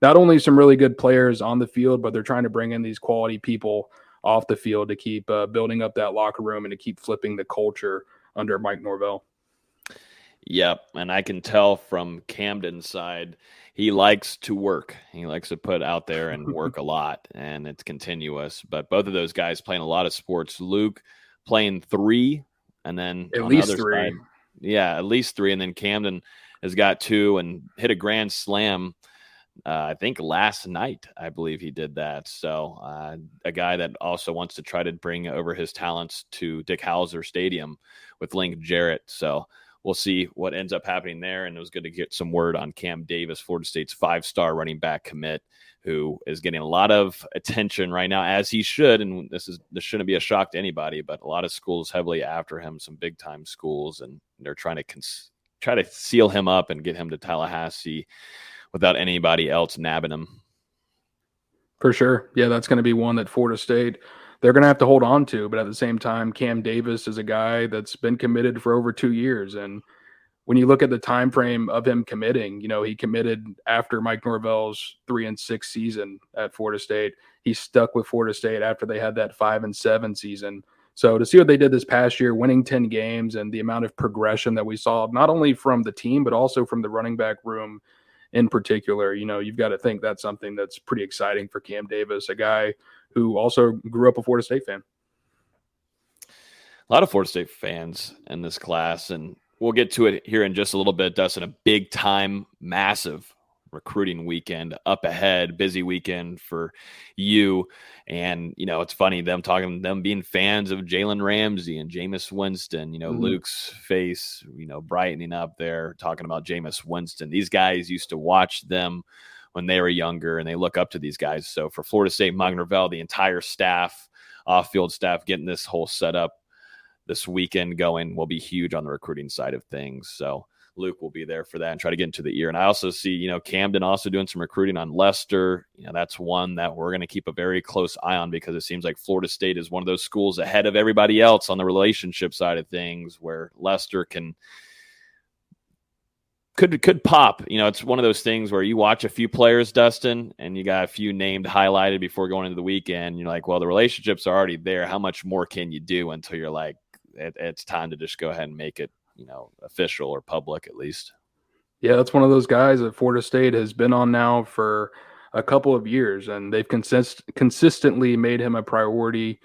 not only some really good players on the field, but they're trying to bring in these quality people off the field to keep building up that locker room and to keep flipping the culture under Mike Norvell. Yep, and I can tell from Camden's side, he likes to work. He likes to put out there and work a lot, and it's continuous. But both of those guys playing a lot of sports. Luke playing 3, and then at on least the other 3. side, yeah, at least 3. And then Camden has got 2 and hit a grand slam. I think last night, I believe he did that. So a guy that also wants to try to bring over his talents to Dick Hauser Stadium with Link Jarrett. So we'll see what ends up happening there. And it was good to get some word on Cam Davis, Florida State's 5-star running back commit, who is getting a lot of attention right now, as he should. And this shouldn't be a shock to anybody, but a lot of schools heavily after him, some big time schools, and they're trying to try to seal him up and get him to Tallahassee without anybody else nabbing him. For sure. Yeah, that's going to be one that Florida State, they're going to have to hold on to. But at the same time, Cam Davis is a guy that's been committed for over 2 years. And when you look at the time frame of him committing, he committed after Mike Norvell's 3-6 season at Florida State. He stuck with Florida State after they had that 5-7 season. So to see what they did this past year, winning 10 games and the amount of progression that we saw, not only from the team, but also from the running back room in particular, you've got to think that's something that's pretty exciting for Cam Davis, a guy who also grew up a Florida State fan. A lot of Florida State fans in this class, and we'll get to it here in just a little bit, Dustin. A big time, massive recruiting weekend up ahead, busy weekend for you. And, it's funny, them being fans of Jalen Ramsey and Jameis Winston, Luke's face, brightening up there, talking about Jameis Winston. These guys used to watch them when they were younger, and they look up to these guys. So for Florida State, Mike Norvell, the entire staff, off-field staff, getting this whole setup this weekend going will be huge on the recruiting side of things. So Luke will be there for that and try to get into the ear. And I also see, Camden also doing some recruiting on Leicester. That's one that we're going to keep a very close eye on, because it seems like Florida State is one of those schools ahead of everybody else on the relationship side of things, where Leicester could pop. It's one of those things where you watch a few players, Dustin, and you got a few named highlighted before going into the weekend. You're like, well, the relationships are already there. How much more can you do until you're like, it's time to just go ahead and make it, official or public at least. Yeah, that's one of those guys that Florida State has been on now for a couple of years, and they've consistently made him a priority.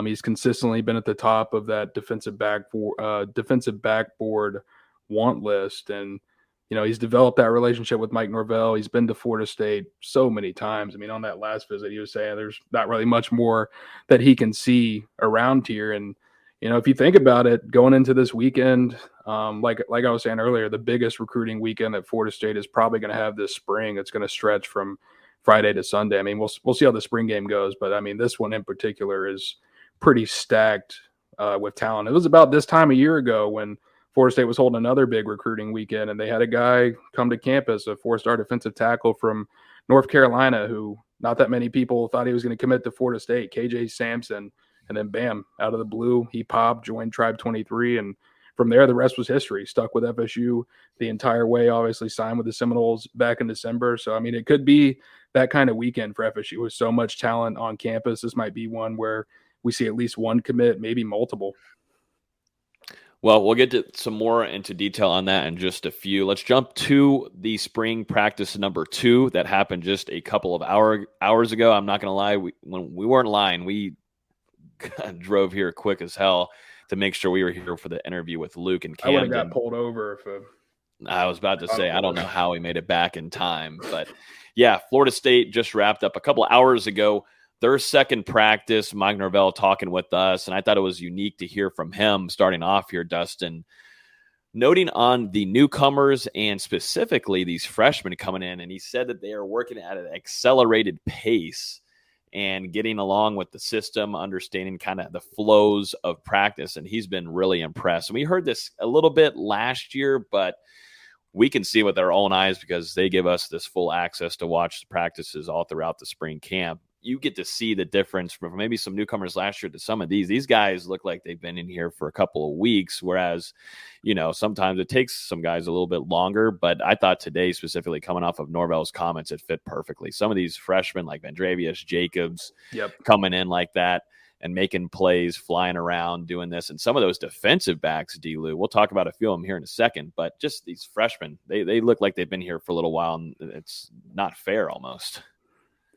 He's consistently been at the top of that defensive backboard want list, and he's developed that relationship with Mike Norvell. He's been to Florida State so many times. I mean, on that last visit, he was saying there's not really much more that he can see around here. And if you think about it, going into this weekend, like I was saying earlier, the biggest recruiting weekend that Florida State is probably going to have this spring. It's going to stretch from Friday to Sunday. I mean, we'll see how the spring game goes, but I mean, this one in particular is pretty stacked with talent. It was about this time a year ago when Florida State was holding another big recruiting weekend, and they had a guy come to campus, a four-star defensive tackle from North Carolina, who not that many people thought he was going to commit to Florida State, KJ Sampson. And then, bam, out of the blue, he popped, joined Tribe 23. And from there, the rest was history. Stuck with FSU the entire way, obviously signed with the Seminoles back in December. So, I mean, it could be that kind of weekend for FSU with so much talent on campus. This might be one where we see at least one commit, maybe multiple. Well, we'll get to some more into detail on that in just a few. Let's jump to the spring practice number 2 that happened just a couple of hours ago. I'm not going to lie. When we weren't lying, we drove here quick as hell to make sure we were here for the interview with Luke and Camden. I would have got pulled over if I was about to say, I don't know how we made it back in time. But, yeah, Florida State just wrapped up a couple hours ago their second practice. Mike Norvell talking with us, and I thought it was unique to hear from him starting off here, Dustin, noting on the newcomers and specifically these freshmen coming in. And he said that they are working at an accelerated pace and getting along with the system, understanding kind of the flows of practice. And he's been really impressed. And we heard this a little bit last year, but we can see with our own eyes because they give us this full access to watch the practices all throughout the spring camp. You get to see the difference from maybe some newcomers last year to some of these. These guys look like they've been in here for a couple of weeks, whereas, sometimes it takes some guys a little bit longer. But I thought today, specifically coming off of Norvell's comments, it fit perfectly. Some of these freshmen like Vandrevius, Jacobs, coming in like that and making plays, flying around, doing this. And some of those defensive backs, D-Lou, we'll talk about a few of them here in a second, but just these freshmen, they look like they've been here for a little while, and it's not fair almost.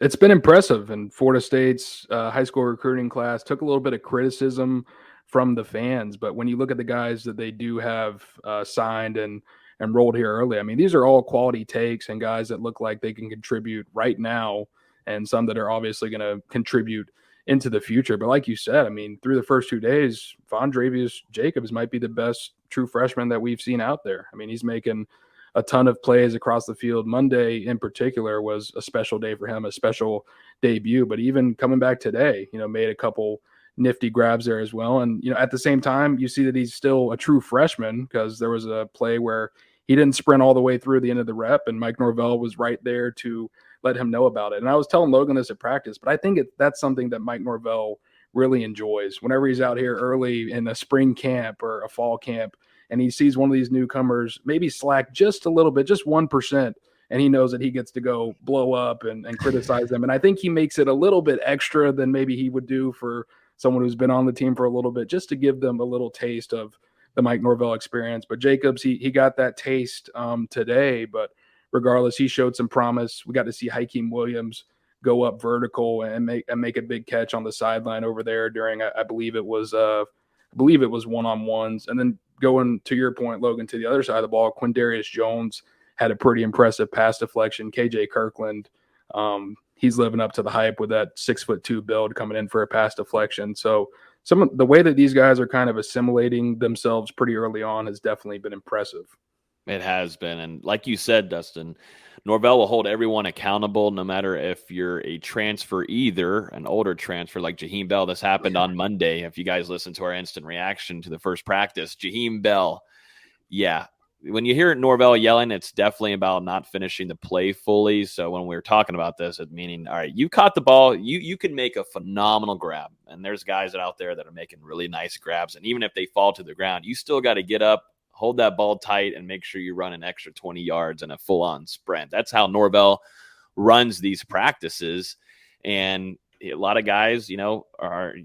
It's been impressive, and Florida State's high school recruiting class took a little bit of criticism from the fans. But when you look at the guys that they do have signed and rolled here early, I mean, these are all quality takes and guys that look like they can contribute right now, and some that are obviously going to contribute into the future. But like you said, I mean, through the first 2 days, Vandrevius Jacobs might be the best true freshman that we've seen out there. I mean, he's making a ton of plays across the field. Monday in particular was a special day for him, a special debut, but even coming back today, made a couple nifty grabs there as well. And, at the same time, you see that he's still a true freshman because there was a play where he didn't sprint all the way through the end of the rep, and Mike Norvell was right there to let him know about it. And I was telling Logan this at practice, but I think that's something that Mike Norvell really enjoys. Whenever he's out here early in a spring camp or a fall camp, and he sees one of these newcomers maybe slack just a little bit, just 1%, and he knows that he gets to go blow up and criticize them. And I think he makes it a little bit extra than maybe he would do for someone who's been on the team for a little bit, just to give them a little taste of the Mike Norvell experience. But Jacobs, he got that taste today, but regardless, he showed some promise. We got to see Hakeem Williams go up vertical and make a big catch on the sideline over there during, I believe it was one-on-ones. And then going to your point, Logan, to the other side of the ball, Quindarius Jones had a pretty impressive pass deflection. KJ Kirkland, he's living up to the hype with that 6'2" build coming in for a pass deflection. So some of the way that these guys are kind of assimilating themselves pretty early on has definitely been impressive. It has been. And like you said, Dustin, Norvell will hold everyone accountable, no matter if you're a transfer, either an older transfer like Jaheim Bell. This happened on Monday. If you guys listen to our instant reaction to the first practice, Jaheim Bell, yeah. When you hear Norvell yelling, it's definitely about not finishing the play fully. So when we were talking about this, it meaning, all right, you caught the ball, you can make a phenomenal grab. And there's guys out there that are making really nice grabs. And even if they fall to the ground, you still got to get up, hold that ball tight, and make sure you run an extra 20 yards in a full-on sprint. That's how Norvell runs these practices. And a lot of guys, are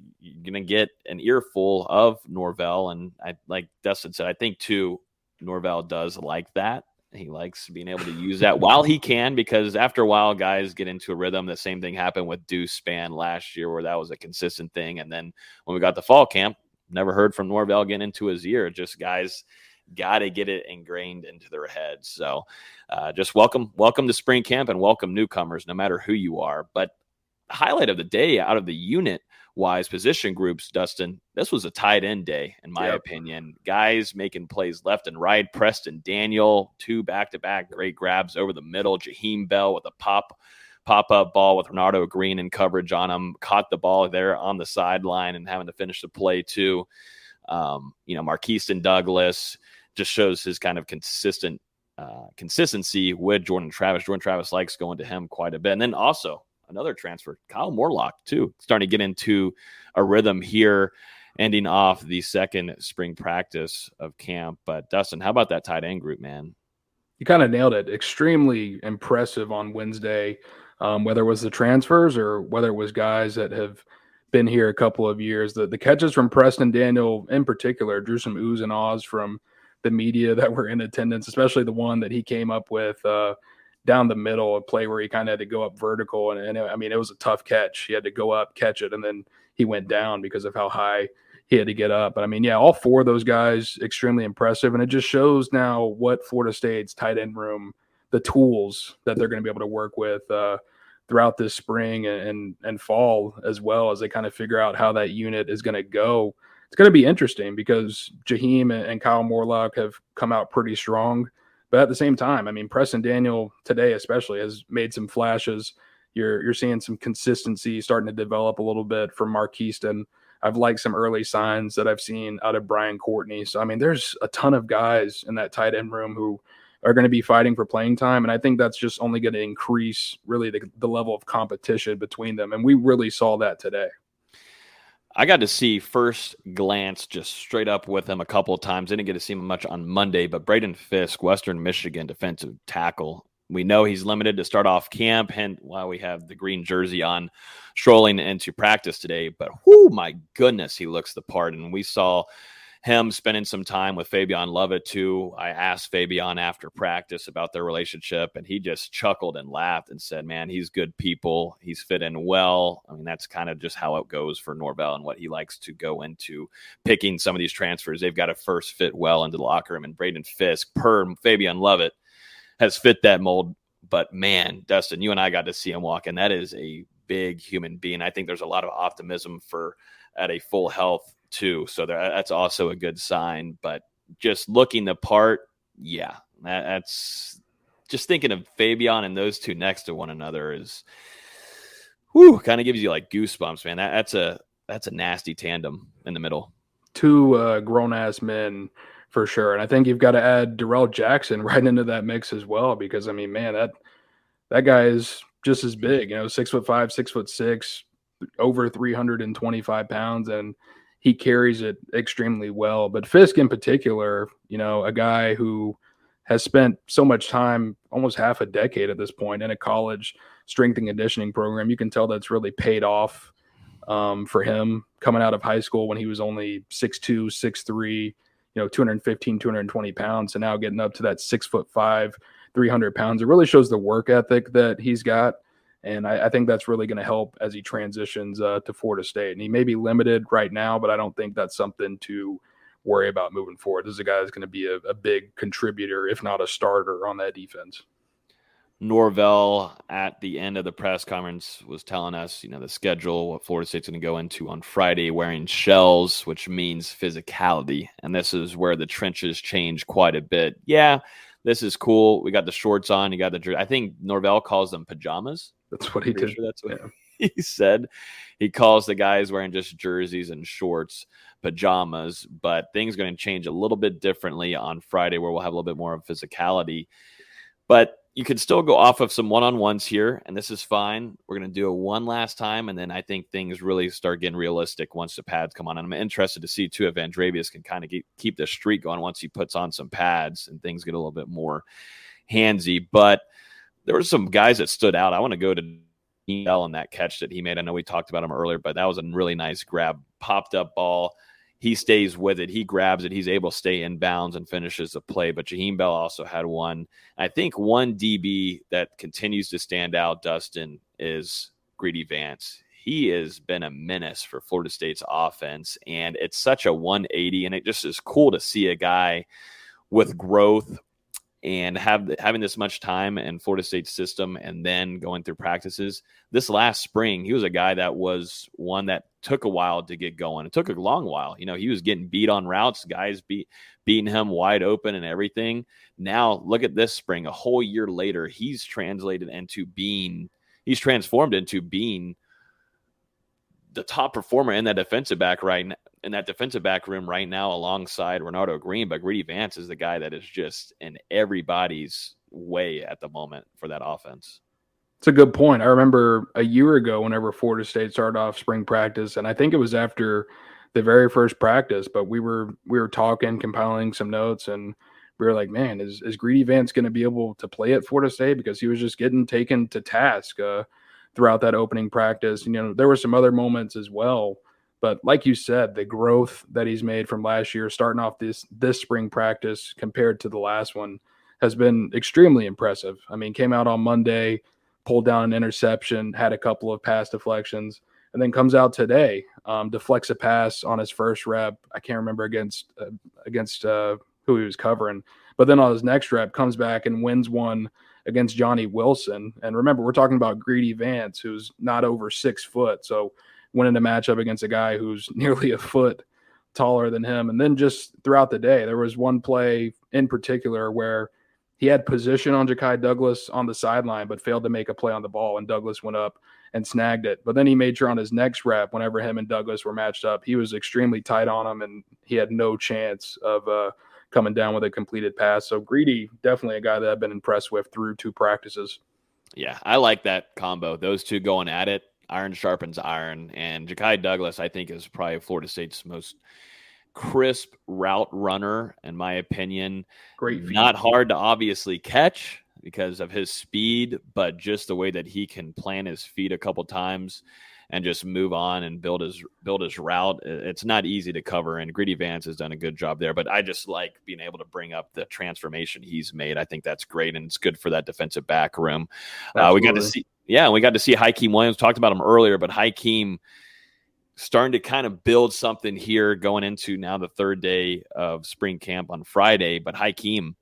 going to get an earful of Norvell. And like Dustin said, I think, too, Norvell does like that. He likes being able to use that while he can, because after a while, guys get into a rhythm. The same thing happened with Deuce Spann last year, where that was a consistent thing. And then when we got the fall camp, never heard from Norvell getting into his ear. Just guys got to get it ingrained into their heads. So just welcome to spring camp, and welcome newcomers, no matter who you are. But highlight of the day out of the unit-wise position groups, Dustin, this was a tight end day, in my opinion. Guys making plays left and right. Preston Daniel, 2 back-to-back great grabs over the middle. Jaheim Bell with a pop-up ball with Renardo Green in coverage on him. Caught the ball there on the sideline and having to finish the play, too. Marquiston Douglas just shows his kind of consistency with Jordan Travis. Jordan Travis likes going to him quite a bit. And then also another transfer, Kyle Morlock, too, starting to get into a rhythm here, ending off the second spring practice of camp. But Dustin, how about that tight end group, man? You kind of nailed it. Extremely impressive on Wednesday, whether it was the transfers or whether it was guys that have been here a couple of years. The catches from Preston Daniel in particular drew some oohs and ahs from the media that were in attendance, especially the one that he came up with down the middle, a play where he kind of had to go up vertical. And it was a tough catch. He had to go up, catch it, and then he went down because of how high he had to get up. But all 4 of those guys, extremely impressive. And it just shows now what Florida State's tight end room, the tools that they're going to be able to work with throughout this spring and fall, as well, as they kind of figure out how that unit is going to go. It's going to be interesting because Jaheim and Kyle Morlock have come out pretty strong. But at the same time, Preston Daniel today especially has made some flashes. You're seeing some consistency starting to develop a little bit from Marquiston. I've liked some early signs that I've seen out of Brian Courtney. So, there's a ton of guys in that tight end room who are going to be fighting for playing time. And I think that's just only going to increase really the level of competition between them. And we really saw that today. I got to see first glance just straight up with him a couple of times. Didn't get to see him much on Monday, but Braden Fisk, Western Michigan defensive tackle. We know he's limited to start off camp, and while we have the green jersey on, strolling into practice today. But my goodness, he looks the part. And we saw him spending some time with Fabian Lovett, too. I asked Fabian after practice about their relationship, and he just chuckled and laughed and said, man, he's good people. He's fit in well. That's kind of just how it goes for Norvell and what he likes to go into picking some of these transfers. They've got to first fit well into the locker room, and Braden Fisk, per Fabian Lovett, has fit that mold. But, man, Dustin, you and I got to see him walk, and that is a big human being. I think there's a lot of optimism at a full health too. So that's also a good sign. But just looking the part, that's just thinking of Fabian and those two next to one another is kind of gives you like goosebumps, man. That's a nasty tandem in the middle. 2 grown-ass men for sure. And I think you've got to add Darrell Jackson right into that mix as well, because I mean, man, that guy is just as big, 6'5", 6'6", over 325 pounds, and he carries it extremely well. But Fisk in particular, a guy who has spent so much time, almost half a decade at this point, in a college strength and conditioning program. You can tell that's really paid off for him coming out of high school when he was only 6'2", 6'3", 215, 220 pounds, and now getting up to that 6'5", 300 pounds. It really shows the work ethic that he's got. And I think that's really going to help as he transitions to Florida State. And he may be limited right now, but I don't think that's something to worry about moving forward. This is a guy that's going to be a big contributor, if not a starter, on that defense. Norvell at the end of the press conference was telling us, the schedule, what Florida State's going to go into on Friday, wearing shells, which means physicality. And this is where the trenches change quite a bit. Yeah, this is cool. We got the shorts on. You got the, I think Norvell calls them pajamas. That's what he did. Sure that's what he said. He calls the guys wearing just jerseys and shorts pajamas, but things are going to change a little bit differently on Friday, where we'll have a little bit more of physicality. But you can still go off of some one-on-ones here, and this is fine. We're going to do it one last time, and then I think things really start getting realistic once the pads come on. And I'm interested to see, too, if Andrevius can kind of keep the streak going once he puts on some pads and things get a little bit more handsy. But there were some guys that stood out. I want to go to Bell on that catch that he made. I know we talked about him earlier, but that was a really nice grab. Popped up ball. He stays with it. He grabs it. He's able to stay in bounds and finishes the play. But Jaheim Bell also had one. I think one DB that continues to stand out, Dustin, is Greedy Vance. He has been a menace for Florida State's offense, and it's such a 180, and it just is cool to see a guy with growth and having this much time in Florida State's system and then going through practices. This last spring, he was a guy that was one that took a while to get going. It took a long while. He was getting beat on routes, guys beating him wide open and everything. Now, look at this spring, a whole year later, he's transformed into being the top performer in that defensive back room right now, alongside Renardo Green. But Greedy Vance is the guy that is just in everybody's way at the moment for that offense. It's a good point. I remember a year ago, whenever Florida State started off spring practice, and I think it was after the very first practice, but we were talking, compiling some notes, and we were like, man, is Greedy Vance going to be able to play at Florida State? Because he was just getting taken to task throughout that opening practice. There were some other moments as well, but like you said, the growth that he's made from last year, starting off this spring practice compared to the last one, has been extremely impressive. I mean, came out on Monday, pulled down an interception, had a couple of pass deflections, and then comes out today, deflects a pass on his first rep. I can't remember against who he was covering, but then on his next rep comes back and wins one against Johnny Wilson. And remember, we're talking about Greedy Vance, who's not over 6 foot. So winning a matchup against a guy who's nearly a foot taller than him. And then just throughout the day, there was one play in particular where he had position on Ja'Kai Douglas on the sideline, but failed to make a play on the ball, and Douglas went up and snagged it. But then he made sure on his next rep, whenever him and Douglas were matched up, he was extremely tight on him, and he had no chance of coming down with a completed pass. So Greedy, definitely a guy that I've been impressed with through 2 practices. Yeah, I like that combo. Those two going at it. Iron sharpens iron. And Ja'Kai Douglas, I think, is probably Florida State's most crisp route runner, in my opinion. Great feet. Not hard to obviously catch because of his speed, but just the way that he can plant his feet a couple times and just move on and build his route. It's not easy to cover, and Greedy Vance has done a good job there. But I just like being able to bring up the transformation he's made. I think that's great, and it's good for that defensive back room. We got to see Hakeem Williams. Talked about him earlier, but Hakeem starting to kind of build something here going into now the 3rd day of spring camp on Friday. But Hakeem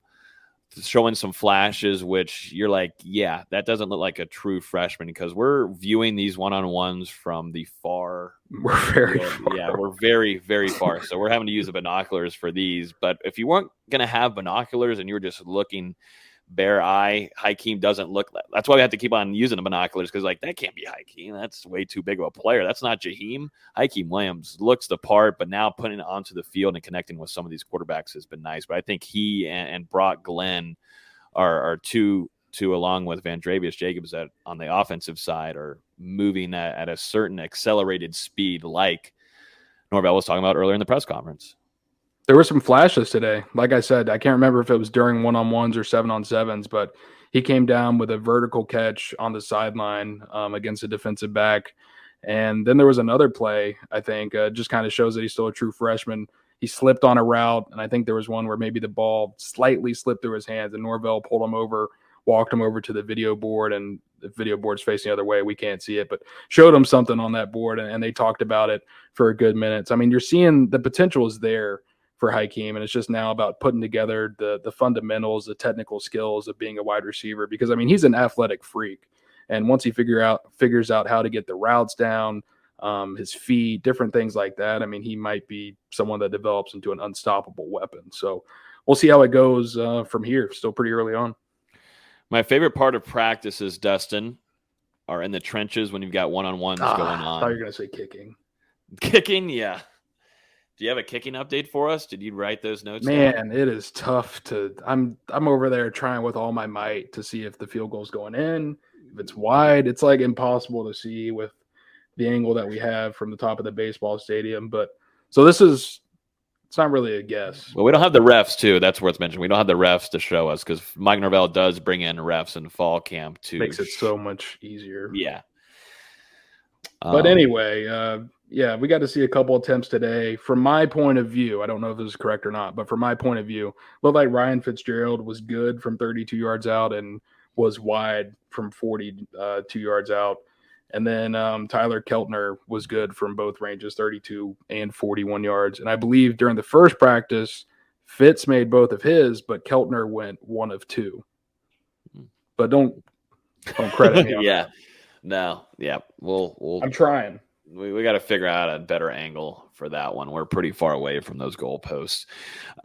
showing some flashes, which you're like, yeah, that doesn't look like a true freshman, because we're viewing these one-on-ones from the far. We're very far. Yeah, we're very, very far. So we're having to use the binoculars for these. But if you weren't going to have binoculars and you were just looking bare eye, Hakeem doesn't look. That's why we have to keep on using the binoculars, because like that can't be Hakeem. That's way too big of a player. That's not Jaheim. Hakeem Williams looks the part, but now putting it onto the field and connecting with some of these quarterbacks has been nice. But I think he and Brock Glenn are two along with Vandravius Jacobs that on the offensive side are moving at a certain accelerated speed, like Norvell was talking about earlier in the press conference. There were some flashes today. Like I said, I can't remember if it was during 1-on-1s or 7-on-7s, but he came down with a vertical catch on the sideline against a defensive back. And then there was another play, I think, just kind of shows that he's still a true freshman. He slipped on a route, and I think there was one where maybe the ball slightly slipped through his hands, and Norvell pulled him over, walked him over to the video board, and the video board's facing the other way. We can't see it, but showed him something on that board, and they talked about it for a good minute. I mean, you're seeing the potential is there for Hakeem, and it's just now about putting together the fundamentals, the technical skills of being a wide receiver, because, I mean, he's an athletic freak. And once he figures out how to get the routes down, his feet, different things like that, I mean, he might be someone that develops into an unstoppable weapon. So we'll see how it goes from here. Still pretty early on. My favorite part of practices, Dustin, are in the trenches when you've got one-on-ones going on. I thought you were going to say kicking. Kicking, yeah. Do you have a kicking update for us? Did you write those notes Man, down? it is tough to – I'm over there trying with all my might to see if the field goal's going in, if it's wide. It's like impossible to see with the angle that we have from the top of the baseball stadium. But so this is – it's not really a guess. Well, we don't have the refs, too. That's worth mentioning. We don't have the refs to show us, because Mike Norvell does bring in refs in fall camp to – Makes it so much easier. Yeah. But anyway, yeah, we got to see a couple attempts today. From my point of view, I don't know if this is correct or not, but from my point of view, looked like Ryan Fitzgerald was good from 32 yards out and was wide from 42 yards out. And then Tyler Keltner was good from both ranges, 32 and 41 yards. And I believe during the first practice, Fitz made both of his, but Keltner went 1 of 2. But don't credit me on yeah. that. No. Yeah. We'll I'm trying. We got to figure out a better angle for that one. We're pretty far away from those goalposts.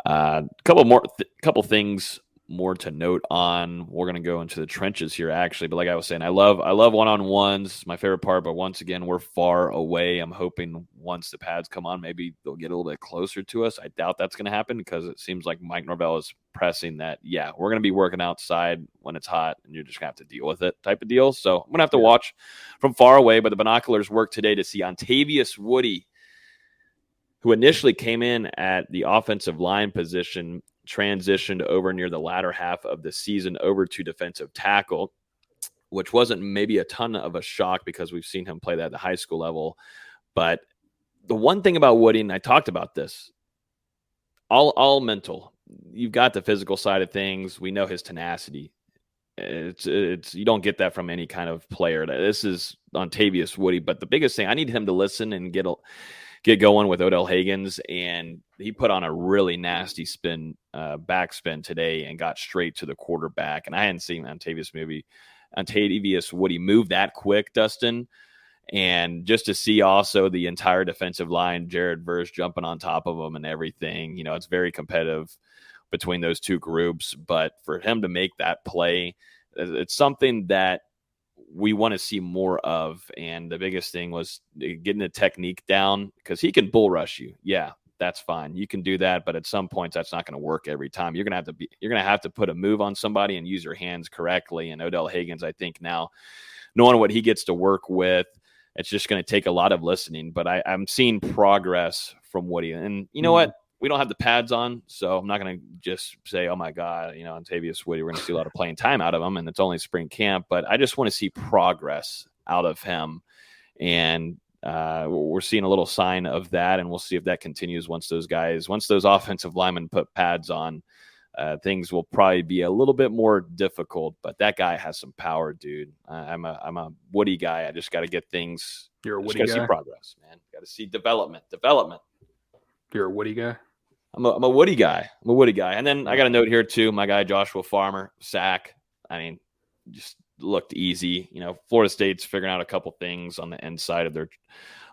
Couple things more to note on. We're going to go into the trenches here, actually. But like I was saying, I love one-on-ones. My favorite part. But once again, we're far away. I'm hoping once the pads come on, maybe they'll get a little bit closer to us. I doubt that's going to happen, because it seems like Mike Norvell is pressing that, yeah, we're going to be working outside when it's hot, and you're just going to have to deal with it type of deal. So I'm going to have to watch from far away. But the binoculars work today to see Ontavious Woody, who initially came in at the offensive line position, transitioned over near the latter half of the season over to defensive tackle, which wasn't maybe a ton of a shock because we've seen him play that at the high school level. But the one thing about Woody, and I talked about this, all mental. You've got the physical side of things. We know his tenacity. It's you don't get that from any kind of player. This is Ontavious Woody. But the biggest thing, I need him to listen and get going with Odell Higgins, and he put on a really nasty backspin today and got straight to the quarterback. And I hadn't seen Ontavious Woody move that quick, Dustin. And just to see also the entire defensive line, Jared Verse jumping on top of him and everything, it's very competitive between those two groups. But for him to make that play, it's something that we want to see more of. And the biggest thing was getting the technique down, because he can bull rush you. Yeah, that's fine. You can do that, but at some points that's not going to work every time. You're going to have to put a move on somebody and use your hands correctly. And Odell Higgins, I think now, knowing what he gets to work with, it's just going to take a lot of listening. But I'm seeing progress from Woody. And you know what? We don't have the pads on, so I'm not going to just say, oh, my God, Ontavious Woody, we're going to see a lot of playing time out of him, and it's only spring camp. But I just want to see progress out of him. And we're seeing a little sign of that, and we'll see if that continues once those offensive linemen put pads on. Things will probably be a little bit more difficult, but that guy has some power, dude. I'm a Woody guy. I just got to get things. You're a Woody guy? Got to see progress, man. Got to see development. You're a Woody guy? I'm a Woody guy. And then I got a note here too. My guy Joshua Farmer, sack. I mean, just looked easy. Florida State's figuring out a couple things on the inside of their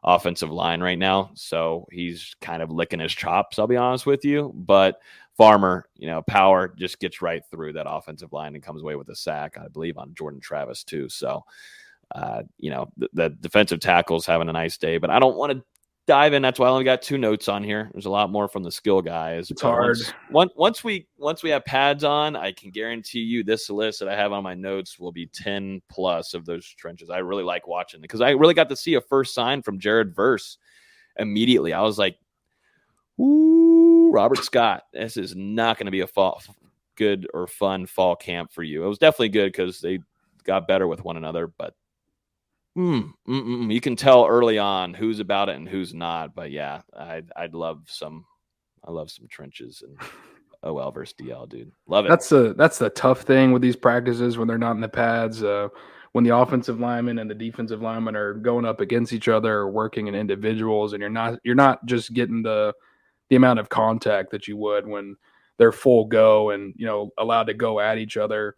offensive line right now. So he's kind of licking his chops, I'll be honest with you. But Farmer, power just gets right through that offensive line and comes away with a sack, I believe, on Jordan Travis too. So, the defensive tackle's having a nice day, but I don't want to dive in. That's why I only got 2 notes on here. There's a lot more from the skill guys. It's hard. Once we have pads on, I can guarantee you this list that I have on my notes will be 10 plus of those trenches. I really like watching it because I really got to see a first sign from Jared Verse immediately. I was like, ooh, Robert Scott, this is not going to be a good or fun fall camp for you. It was definitely good because they got better with one another, but you can tell early on who's about it and who's not. But yeah, I'd love some. I love some trenches and OL versus DL, dude. Love it. That's the tough thing with these practices when they're not in the pads. When the offensive linemen and the defensive linemen are going up against each other or working in individuals, and you're not just getting the amount of contact that you would when they're full go and allowed to go at each other.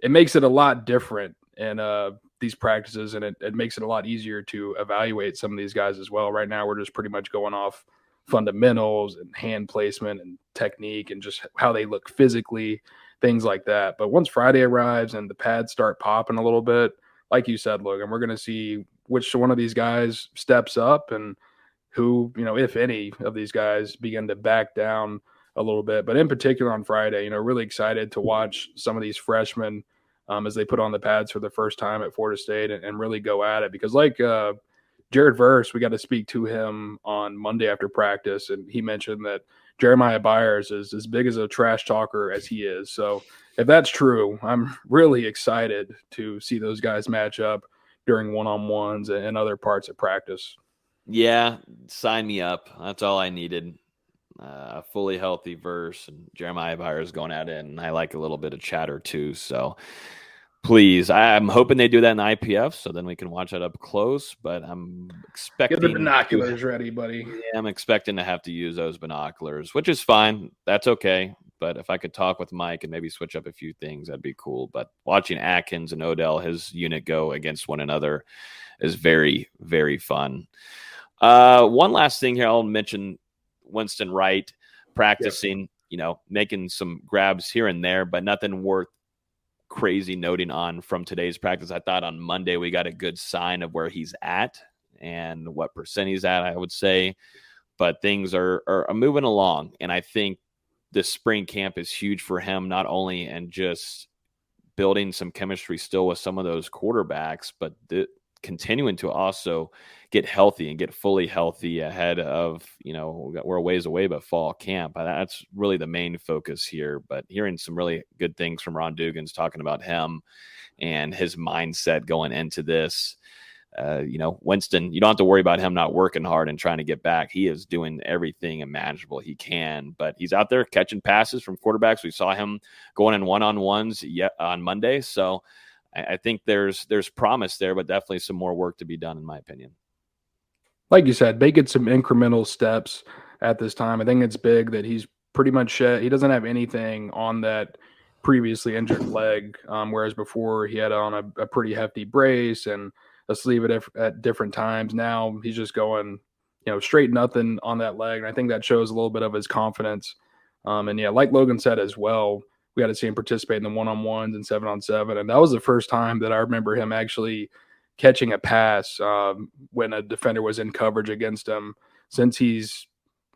It makes it a lot different in these practices, and it makes it a lot easier to evaluate some of these guys as well. Right now, we're just pretty much going off fundamentals and hand placement and technique and just how they look physically, things like that. But once Friday arrives and the pads start popping a little bit, like you said, Logan, we're going to see which one of these guys steps up and who, if any of these guys begin to back down a little bit. But in particular on Friday, really excited to watch some of these freshmen as they put on the pads for the first time at Florida State and really go at it. Because like Jared Verse, we got to speak to him on Monday after practice, and he mentioned that Jeremiah Byers is as big as a trash talker as he is. So if that's true, I'm really excited to see those guys match up during one-on-ones and other parts of practice. Yeah, sign me up. That's all I needed. A fully healthy Verse and Jeremiah Byers going at it, and I like a little bit of chatter too. So please, I'm hoping they do that in the IPF, so then we can watch that up close. But I'm expecting get the binoculars ready, buddy. Yeah, I'm expecting to have to use those binoculars, which is fine. That's okay. But if I could talk with Mike and maybe switch up a few things, that'd be cool. But watching Atkins and Odell, his unit, go against one another is very, very fun. One last thing here, I'll mention Winston Wright practicing, making some grabs here and there, but nothing worth crazy noting on from today's practice. I thought on Monday we got a good sign of where he's at and what percent he's at, I would say. But things are moving along, and I think this spring camp is huge for him, not only in just building some chemistry still with some of those quarterbacks, but continuing to also get healthy and get fully healthy ahead of, we're a ways away, but fall camp. That's really the main focus here. But hearing some really good things from Ron Dugan's talking about him and his mindset going into this. Winston, you don't have to worry about him not working hard and trying to get back. He is doing everything imaginable he can, but he's out there catching passes from quarterbacks. We saw him going in one-on-ones on Monday. So I think there's promise there, but definitely some more work to be done, in my opinion. Like you said, making some incremental steps at this time. I think it's big that he's pretty much he doesn't have anything on that previously injured leg, whereas before he had on a pretty hefty brace and a sleeve at different times. Now he's just going, straight nothing on that leg, and I think that shows a little bit of his confidence. And yeah, like Logan said as well, we got to see him participate in the one-on-ones and 7-on-7, and that was the first time that I remember him actually catching a pass when a defender was in coverage against him since he's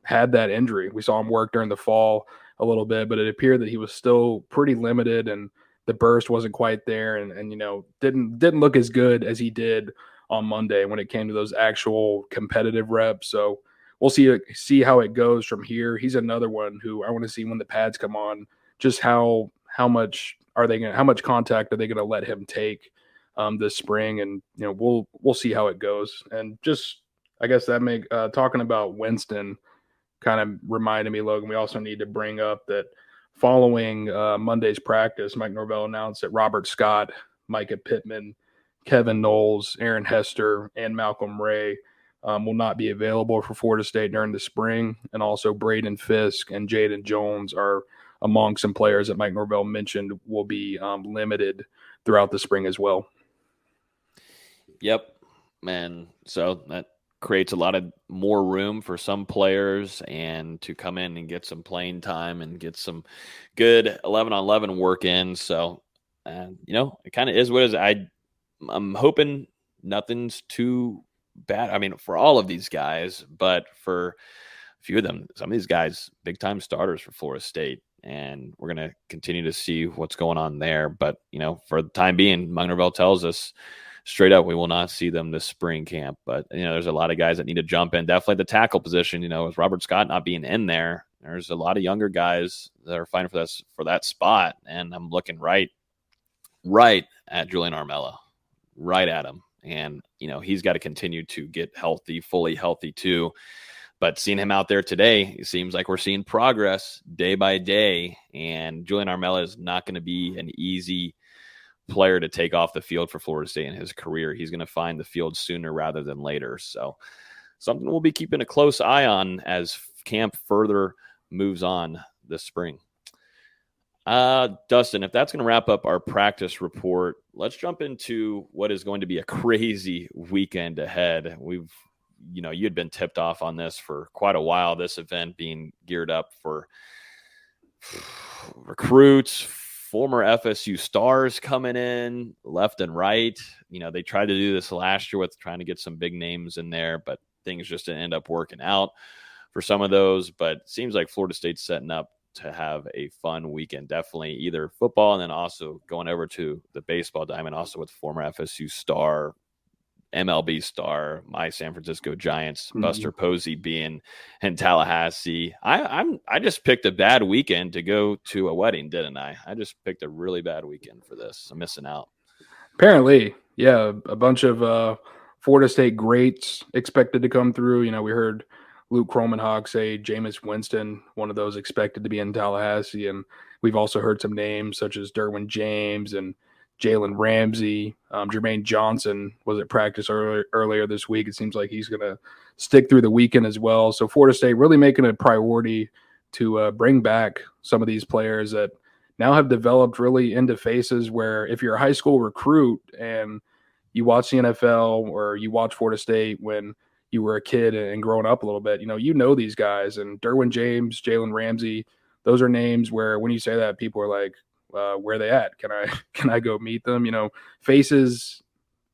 had that injury. We saw him work during the fall a little bit, but it appeared that he was still pretty limited and the burst wasn't quite there and didn't look as good as he did on Monday when it came to those actual competitive reps. So we'll see how it goes from here. He's another one who I want to see when the pads come on, just how much contact are they going to let him take this spring, and we'll see how it goes. And just I guess that talking about Winston kind of reminded me, Logan, we also need to bring up that following Monday's practice, Mike Norvell announced that Robert Scott, Micah Pittman, Kevin Knowles, Aaron Hester, and Malcolm Ray will not be available for Florida State during the spring, and also Braden Fisk and Jaden Jones are among some players that Mike Norvell mentioned will be limited throughout the spring as well. Yep, man. So that creates a lot of more room for some players and to come in and get some playing time and get some good 11-on-11 work in. So, it kind of is what it is. I'm hoping nothing's too bad. I mean, for all of these guys, but for a few of them, some of these guys, big time starters for Florida State. And we're going to continue to see what's going on there. But, for the time being, Mike Norvell tells us straight up, we will not see them this spring camp. But, there's a lot of guys that need to jump in. Definitely the tackle position, with Robert Scott not being in there, there's a lot of younger guys that are fighting for that spot. And I'm looking right at Julian Armella, right at him. And, he's got to continue to get healthy, fully healthy too. But seeing him out there today, it seems like we're seeing progress day by day. And Julian Armella is not going to be an easy player to take off the field for Florida State in his career. He's going to find the field sooner rather than later. So something we'll be keeping a close eye on as camp further moves on this spring. Dustin, if that's going to wrap up our practice report, let's jump into what is going to be a crazy weekend ahead. You had been tipped off on this for quite a while, this event being geared up for recruits, former FSU stars coming in left and right. They tried to do this last year with trying to get some big names in there, but things just didn't end up working out for some of those. But it seems like Florida State's setting up to have a fun weekend. Definitely either football and then also going over to the baseball diamond, also with former FSU star, MLB star, my San Francisco Giants, Buster Posey being in Tallahassee. I just picked a bad weekend to go to a wedding, didn't I? I just picked a really bad weekend for this. I'm missing out. Apparently, yeah, a bunch of Florida State greats expected to come through. We heard Luke Kromenhoek say Jameis Winston, one of those expected to be in Tallahassee. And we've also heard some names such as Derwin James and Jalen Ramsey. Jermaine Johnson was at practice earlier this week. It seems like he's going to stick through the weekend as well. So Florida State really making a priority to bring back some of these players that now have developed really into faces where if you're a high school recruit and you watch the NFL or you watch Florida State when you were a kid and growing up a little bit, you know these guys. And Derwin James, Jalen Ramsey, those are names where when you say that, people are like, where are they at? Can I go meet them? Faces,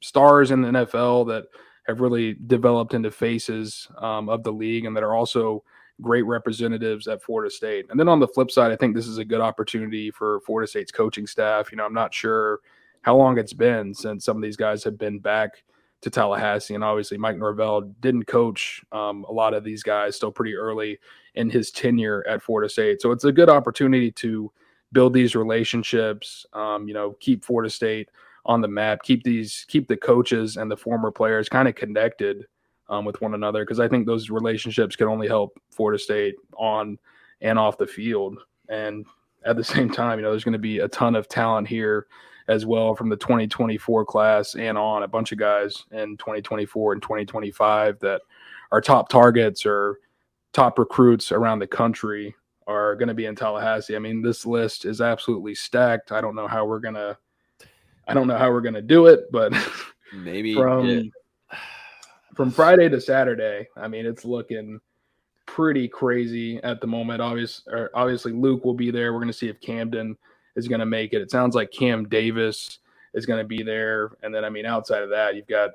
stars in the NFL that have really developed into faces of the league and that are also great representatives at Florida State. And then on the flip side, I think this is a good opportunity for Florida State's coaching staff. I'm not sure how long it's been since some of these guys have been back to Tallahassee. And obviously Mike Norvell didn't coach a lot of these guys till pretty early in his tenure at Florida State. So it's a good opportunity to build these relationships, keep Florida State on the map, keep the coaches and the former players kind of connected with one another. Cause I think those relationships can only help Florida State on and off the field. And at the same time, there's going to be a ton of talent here as well from the 2024 class and on, a bunch of guys in 2024 and 2025 that are top targets or top recruits around the country are going to be in Tallahassee. I mean, this list is absolutely stacked. I don't know how we're going to do it, but maybe from Friday to Saturday, I mean, it's looking pretty crazy at the moment. Obviously Luke will be there. We're going to see if Camden is going to make it. It sounds like Cam Davis is going to be there. And then, I mean, outside of that, you've got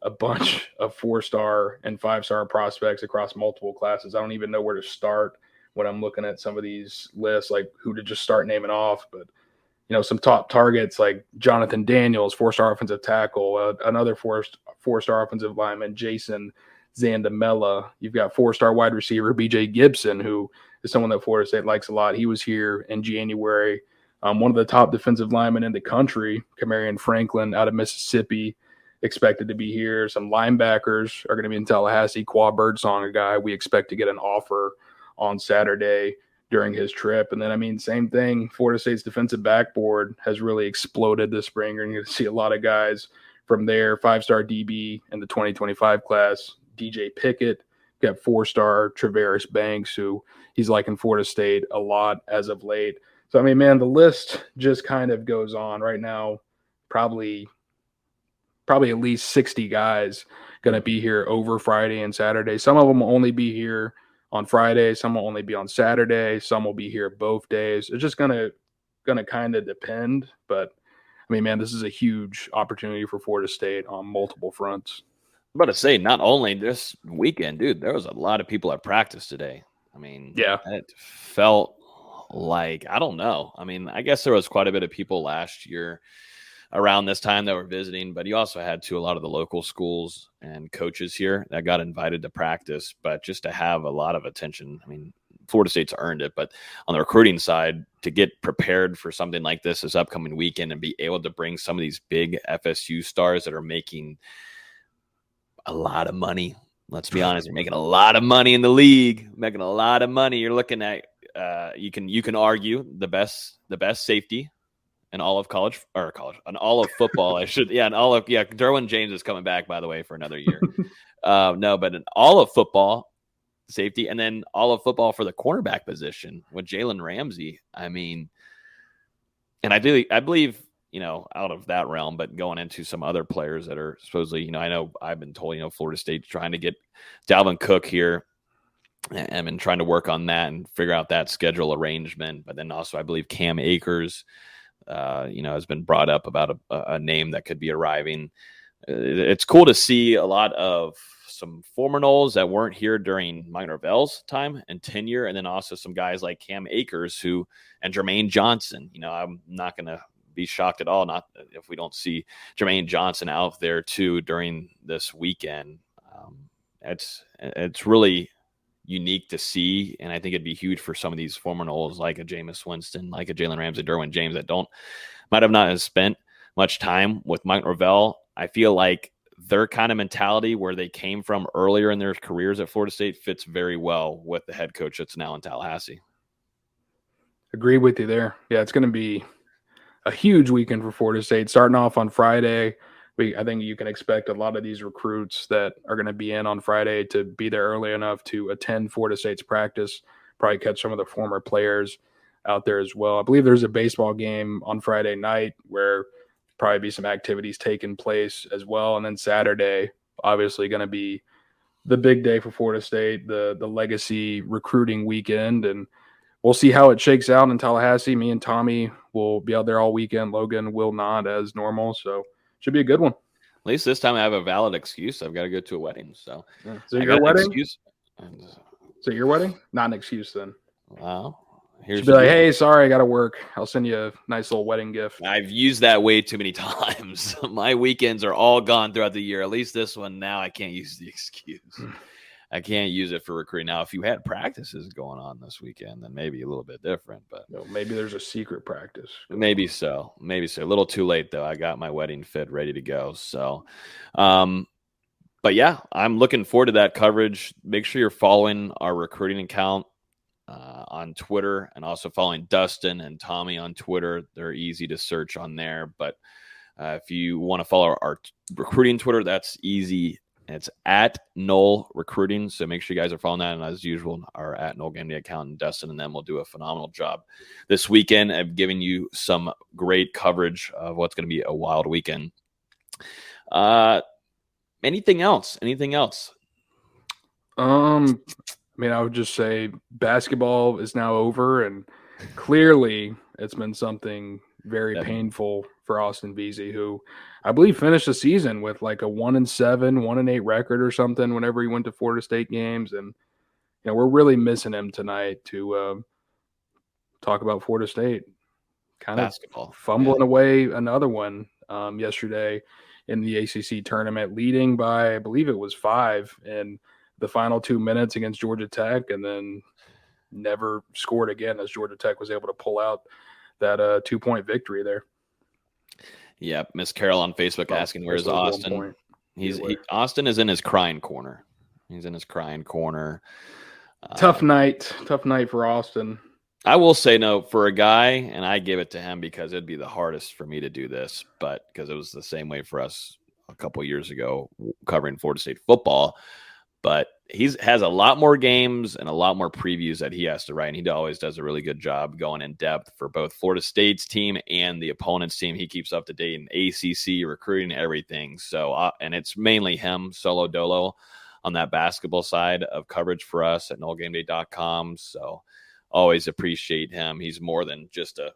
a bunch of 4-star and 5-star prospects across multiple classes. I don't even know where to start when I'm looking at some of these lists, like who to just start naming off. But, some top targets like Jonathan Daniels, 4-star offensive tackle, another 4-star offensive lineman, Jason Zandamela. You've got 4-star wide receiver, BJ Gibson, who is someone that Florida State likes a lot. He was here in January. One of the top defensive linemen in the country, Kamarion Franklin out of Mississippi, expected to be here. Some linebackers are going to be in Tallahassee. Qua Birdsong, a guy we expect to get an offer on Saturday during his trip. And then, I mean, same thing. Florida State's defensive backboard has really exploded this spring. You're going to see a lot of guys from there. 5-star DB in the 2025 class, DJ Pickett. Got 4-star Travaris Banks, who he's liking Florida State a lot as of late. So, I mean, man, the list just kind of goes on right now. probably at least 60 guys going to be here over Friday and Saturday. Some of them will only be here on Friday. Some will only be on Saturday. Some will be here both days. It's just going to kind of depend. But, I mean, man, this is a huge opportunity for Florida State on multiple fronts. I'm about to say, not only this weekend, dude, there was a lot of people at practice today. I mean, yeah, it felt like, I don't know. I mean, I guess there was quite a bit of people last year around this time that were visiting, but you also had a lot of the local schools and coaches here that got invited to practice. But just to have a lot of attention, I mean, Florida State's earned it, but on the recruiting side, to get prepared for something like this upcoming weekend and be able to bring some of these big FSU stars that are making a lot of money. Let's be honest, you're making a lot of money in the league, making a lot of money. You're looking at, you can argue the best safety in all of all of football. Derwin James is coming back, by the way, for another year. No, but in all of football safety, and then all of football for the cornerback position with Jalen Ramsey. I mean, and I believe, out of that realm, but going into some other players that are supposedly, I know I've been told, Florida State's trying to get Dalvin Cook here and been trying to work on that and figure out that schedule arrangement. But then also, I believe Cam Akers, has been brought up about a name that could be arriving. It's cool to see a lot of some former Noles that weren't here during Mike Norvell's time and tenure, and then also some guys like Cam Akers and Jermaine Johnson. I'm not going to be shocked at all not if we don't see Jermaine Johnson out there too during this weekend. It's really unique to see, and I think it'd be huge for some of these former Noles like a Jameis Winston, like a Jalen Ramsey, Derwin James that might have not spent much time with Mike Norvell. I feel like their kind of mentality where they came from earlier in their careers at Florida State fits very well with the head coach that's now in Tallahassee. Agree with you there. Yeah, it's going to be a huge weekend for Florida State. Starting off on Friday, I think you can expect a lot of these recruits that are going to be in on Friday to be there early enough to attend Florida State's practice, probably catch some of the former players out there as well. I believe there's a baseball game on Friday night where probably be some activities taking place as well. And then Saturday, obviously going to be the big day for Florida State, the legacy recruiting weekend. And we'll see how it shakes out in Tallahassee. Me and Tommy will be out there all weekend. Logan will not, as normal. So should be a good one. At least this time I have a valid excuse. I've got to go to a wedding. So, Is it your wedding? Is it your wedding? Not an excuse then. Wow. Here's be like, hey, sorry, I got to work. I'll send you a nice little wedding gift. I've used that way too many times. My weekends are all gone throughout the year. At least this one now I can't use the excuse. I can't use it for recruiting. Now, if you had practices going on this weekend, then maybe a little bit different. But maybe there's a secret practice. Maybe so. A little too late, though. I got my wedding fit ready to go. So, but yeah, I'm looking forward to that coverage. Make sure you're following our recruiting account on Twitter, and also following Dustin and Tommy on Twitter. They're easy to search on there. But if you want to follow our recruiting Twitter, that's easy. It's at Knoll Recruiting. So make sure you guys are following that. And as usual, our at Knoll Game Day account, and Dustin and them will do a phenomenal job this weekend of giving you some great coverage of what's going to be a wild weekend. Anything else? I would just say basketball is now over, and clearly it's been something very painful for Austin Veazey, who I believe finished the season with like a 1-7, 1-8 record or something whenever he went to Florida State games. And, we're really missing him tonight to talk about Florida State. Kind of fumbling away another one yesterday in the ACC tournament, leading by, I believe it was 5 in the final 2 minutes against Georgia Tech, and then never scored again as Georgia Tech was able to pull out that 2-point victory there. Yeah, Miss Carol on Facebook asking, where's Austin? Austin is in his crying corner. He's in his crying corner. Tough night for Austin. I will say no for a guy, and I give it to him because it'd be the hardest for me to do this, but because it was the same way for us a couple years ago covering Florida State football. But has a lot more games and a lot more previews that he has to write. And he always does a really good job going in depth for both Florida State's team and the opponent's team. He keeps up to date in ACC, recruiting, everything. So, and it's mainly him, solo dolo, on that basketball side of coverage for us at NoleGameDay.com. So always appreciate him. He's more than just a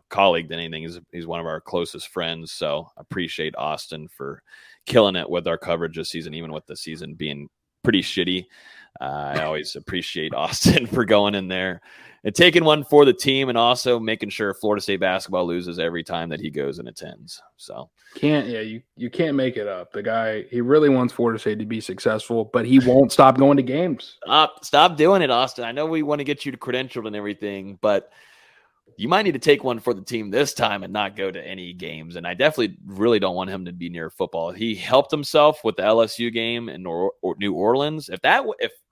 colleague than anything. He's one of our closest friends. So appreciate Austin for killing it with our coverage this season, even with the season being pretty shitty. I always appreciate Austin for going in there and taking one for the team, and also making sure Florida State basketball loses every time that he goes and attends. So you can't make it up. The guy, he really wants Florida State to be successful, but he won't stop going to games. Stop doing it, Austin. I know we want to get you credentialed and everything, but you might need to take one for the team this time and not go to any games. And I definitely really don't want him to be near football. He helped himself with the LSU game in New Orleans.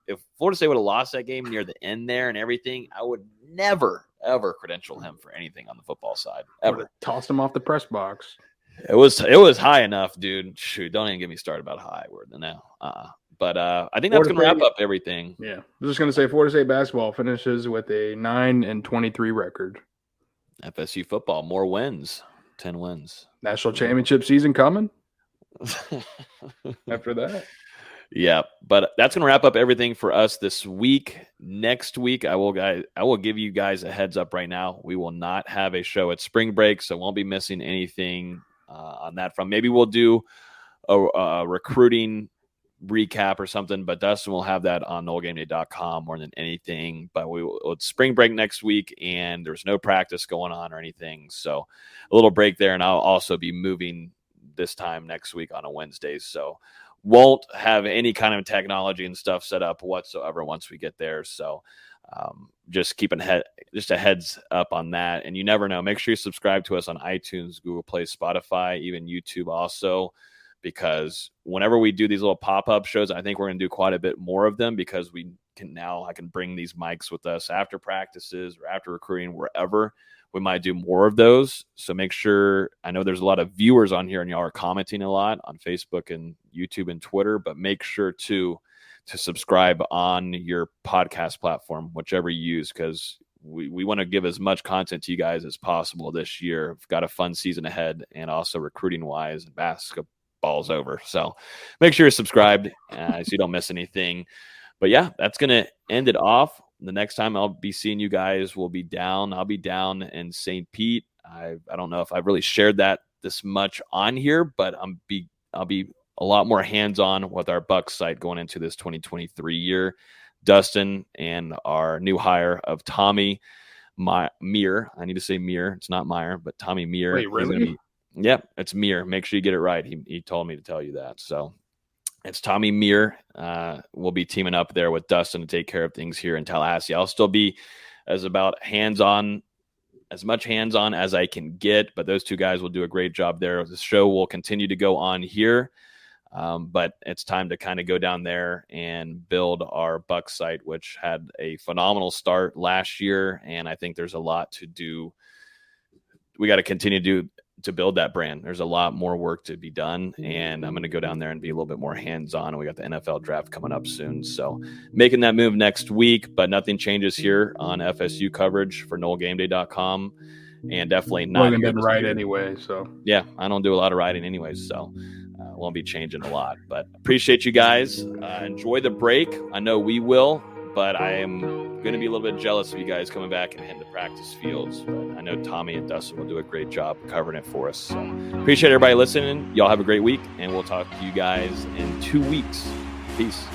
If Florida State would have lost that game near the end there and everything, I would never, ever credential him for anything on the football side, ever. Tossed him off the press box. It was high enough, dude. Shoot, don't even get me started about high word now. But I think that's going to wrap up everything. Yeah. I was just going to say Florida State basketball finishes with a 9-23 record. FSU football, more wins, 10 wins. National championship season coming after that. Yeah, but that's going to wrap up everything for us this week. Next week, I will give you guys a heads up right now. We will not have a show at spring break, so won't be missing anything on that front. Maybe we'll do a recruiting recap or something, but Dustin will have that on NoleGameDay.com more than anything. But it's spring break next week, and there's no practice going on or anything, so a little break there. And I'll also be moving this time next week on a Wednesday, so won't have any kind of technology and stuff set up whatsoever once we get there. So just keeping just a heads up on that. And you never know, make sure you subscribe to us on iTunes, Google Play, Spotify, even YouTube also, because whenever we do these little pop-up shows, I think we're going to do quite a bit more of them, because I can bring these mics with us after practices or after recruiting, wherever. We might do more of those. So make sure, I know there's a lot of viewers on here and y'all are commenting a lot on Facebook and YouTube and Twitter, but make sure to subscribe on your podcast platform, whichever you use, because we want to give as much content to you guys as possible this year. We've got a fun season ahead, and also recruiting wise, and basketball's over. So make sure you're subscribed so you don't miss anything. But yeah, that's going to end it off. The next time I'll be seeing you guys, I'll be down in St. Pete. I don't know if I've really shared that this much on here, but I'll be a lot more hands-on with our Bucks site going into this 2023 year. Dustin and our new hire of Tommy Meir. I need to say Meir. It's not Meyer, but Tommy Meir. Wait, really? Yep, it's Meir. Make sure you get it right. He told me to tell you that. So it's Tommy Meir. We'll be teaming up there with Dustin to take care of things here in Tallahassee. I'll still be as much hands-on as I can get, but those two guys will do a great job there. The show will continue to go on here, but it's time to kind of go down there and build our Bucks site, which had a phenomenal start last year, and I think there's a lot to do. We got to continue to build that brand. There's a lot more work to be done, and I'm going to go down there and be a little bit more hands-on. We got the NFL draft coming up soon, so making that move next week, but nothing changes here on FSU coverage for NoleGameDay.com, and definitely not. Logan didn't write anyway, so yeah, I don't do a lot of writing anyways, so won't be changing a lot. But appreciate you guys. Enjoy the break. I know we will, but I am going to be a little bit jealous of you guys coming back and heading to practice fields. But I know Tommy and Dustin will do a great job covering it for us. So appreciate everybody listening. Y'all have a great week, and we'll talk to you guys in 2 weeks. Peace.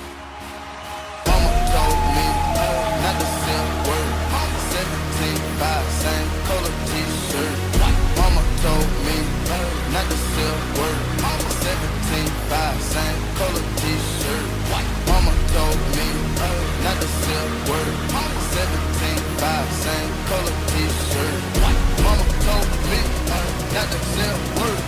Same color t-shirt. Mama told me not to sell word.